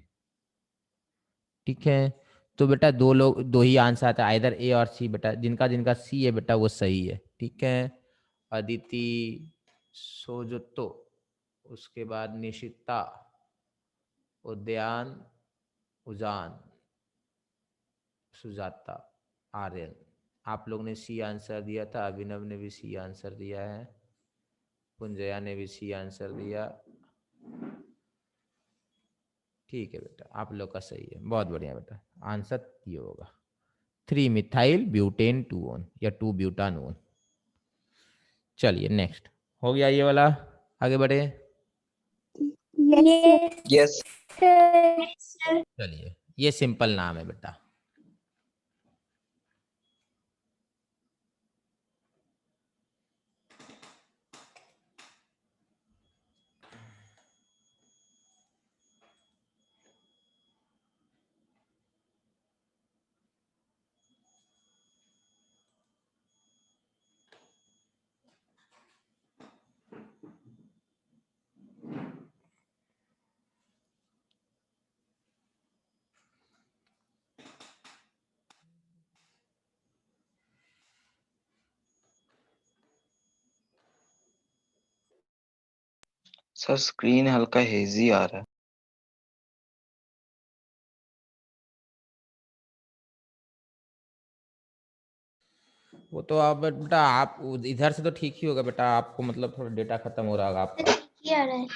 ठीक है, तो बेटा दो ही आंसर आता है, इधर ए और सी। बेटा जिनका जिनका सी है बेटा वो सही है। ठीक है, अदिति, सोजोतो, उसके बाद निशिता, उद्यान, उजान, सुजाता, आर्यन। आप लोग ने सी आंसर दिया था, अभिनव ने भी सी आंसर दिया है, पुंजया ने भी सी आंसर दिया। ठीक है बेटा, आप लोग का सही है, बहुत बढ़िया बेटा। आंसर ये होगा 3 मिथाइल ब्यूटेन 2-on या 2 ब्यूटानोन। चलिए नेक्स्ट हो गया ये वाला, आगे बढ़े। यस चलिए, ये सिंपल नाम है बेटा। सर स्क्रीन हल्का हेजी आ रहा है। वो तो आप बेटा, आप इधर से तो ठीक ही होगा बेटा, आपको मतलब थोड़ा डेटा खत्म हो रहा होगा आपका। ठीक आ रहा है।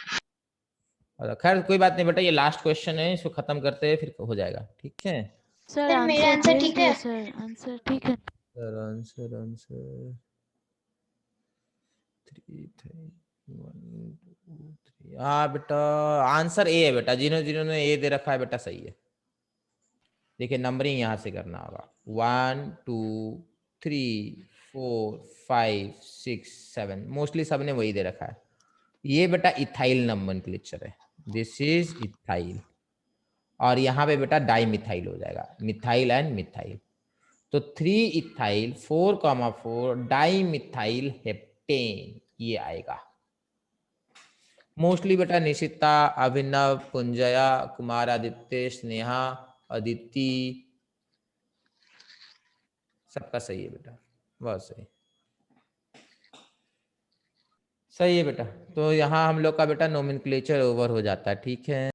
अच्छा, खैर कोई बात नहीं बेटा, ये लास्ट क्वेश्चन है, इसको खत्म करते हैं फिर हो जाएगा। ठीक है सर सर मेरा आंसर आंसर भेज ठीक दिए है। सर, आंसर ठीक है। Sir answer 3 1 2 3। हाँ बेटा, आंसर ए है बेटा, जिन्होंने ए दे रखा है बेटा सही है। देखिए नंबरिंग यहाँ से करना होगा 1 2 3 4 5 6 7, मोस्टली सबने वही दे रखा है। ये बेटा इथाइल नोमेनक्लेचर है, दिस इज इथाइल। और यहाँ पे बेटा डाई मिथाइल हो जाएगा, मिथाइल एंड मिथाइल। तो 3 इथाइल 4,4 डाई मिथाइल हेप्टेन, ये आएगा। मोस्टली बेटा निशिता, अभिनव, पुंजया, कुमार, आदित्य, स्नेहा, अदिति, सबका सही है बेटा, बहुत सही। सही है बेटा। तो यहाँ हम लोग का बेटा नोमेनक्लेचर ओवर हो जाता है। ठीक है।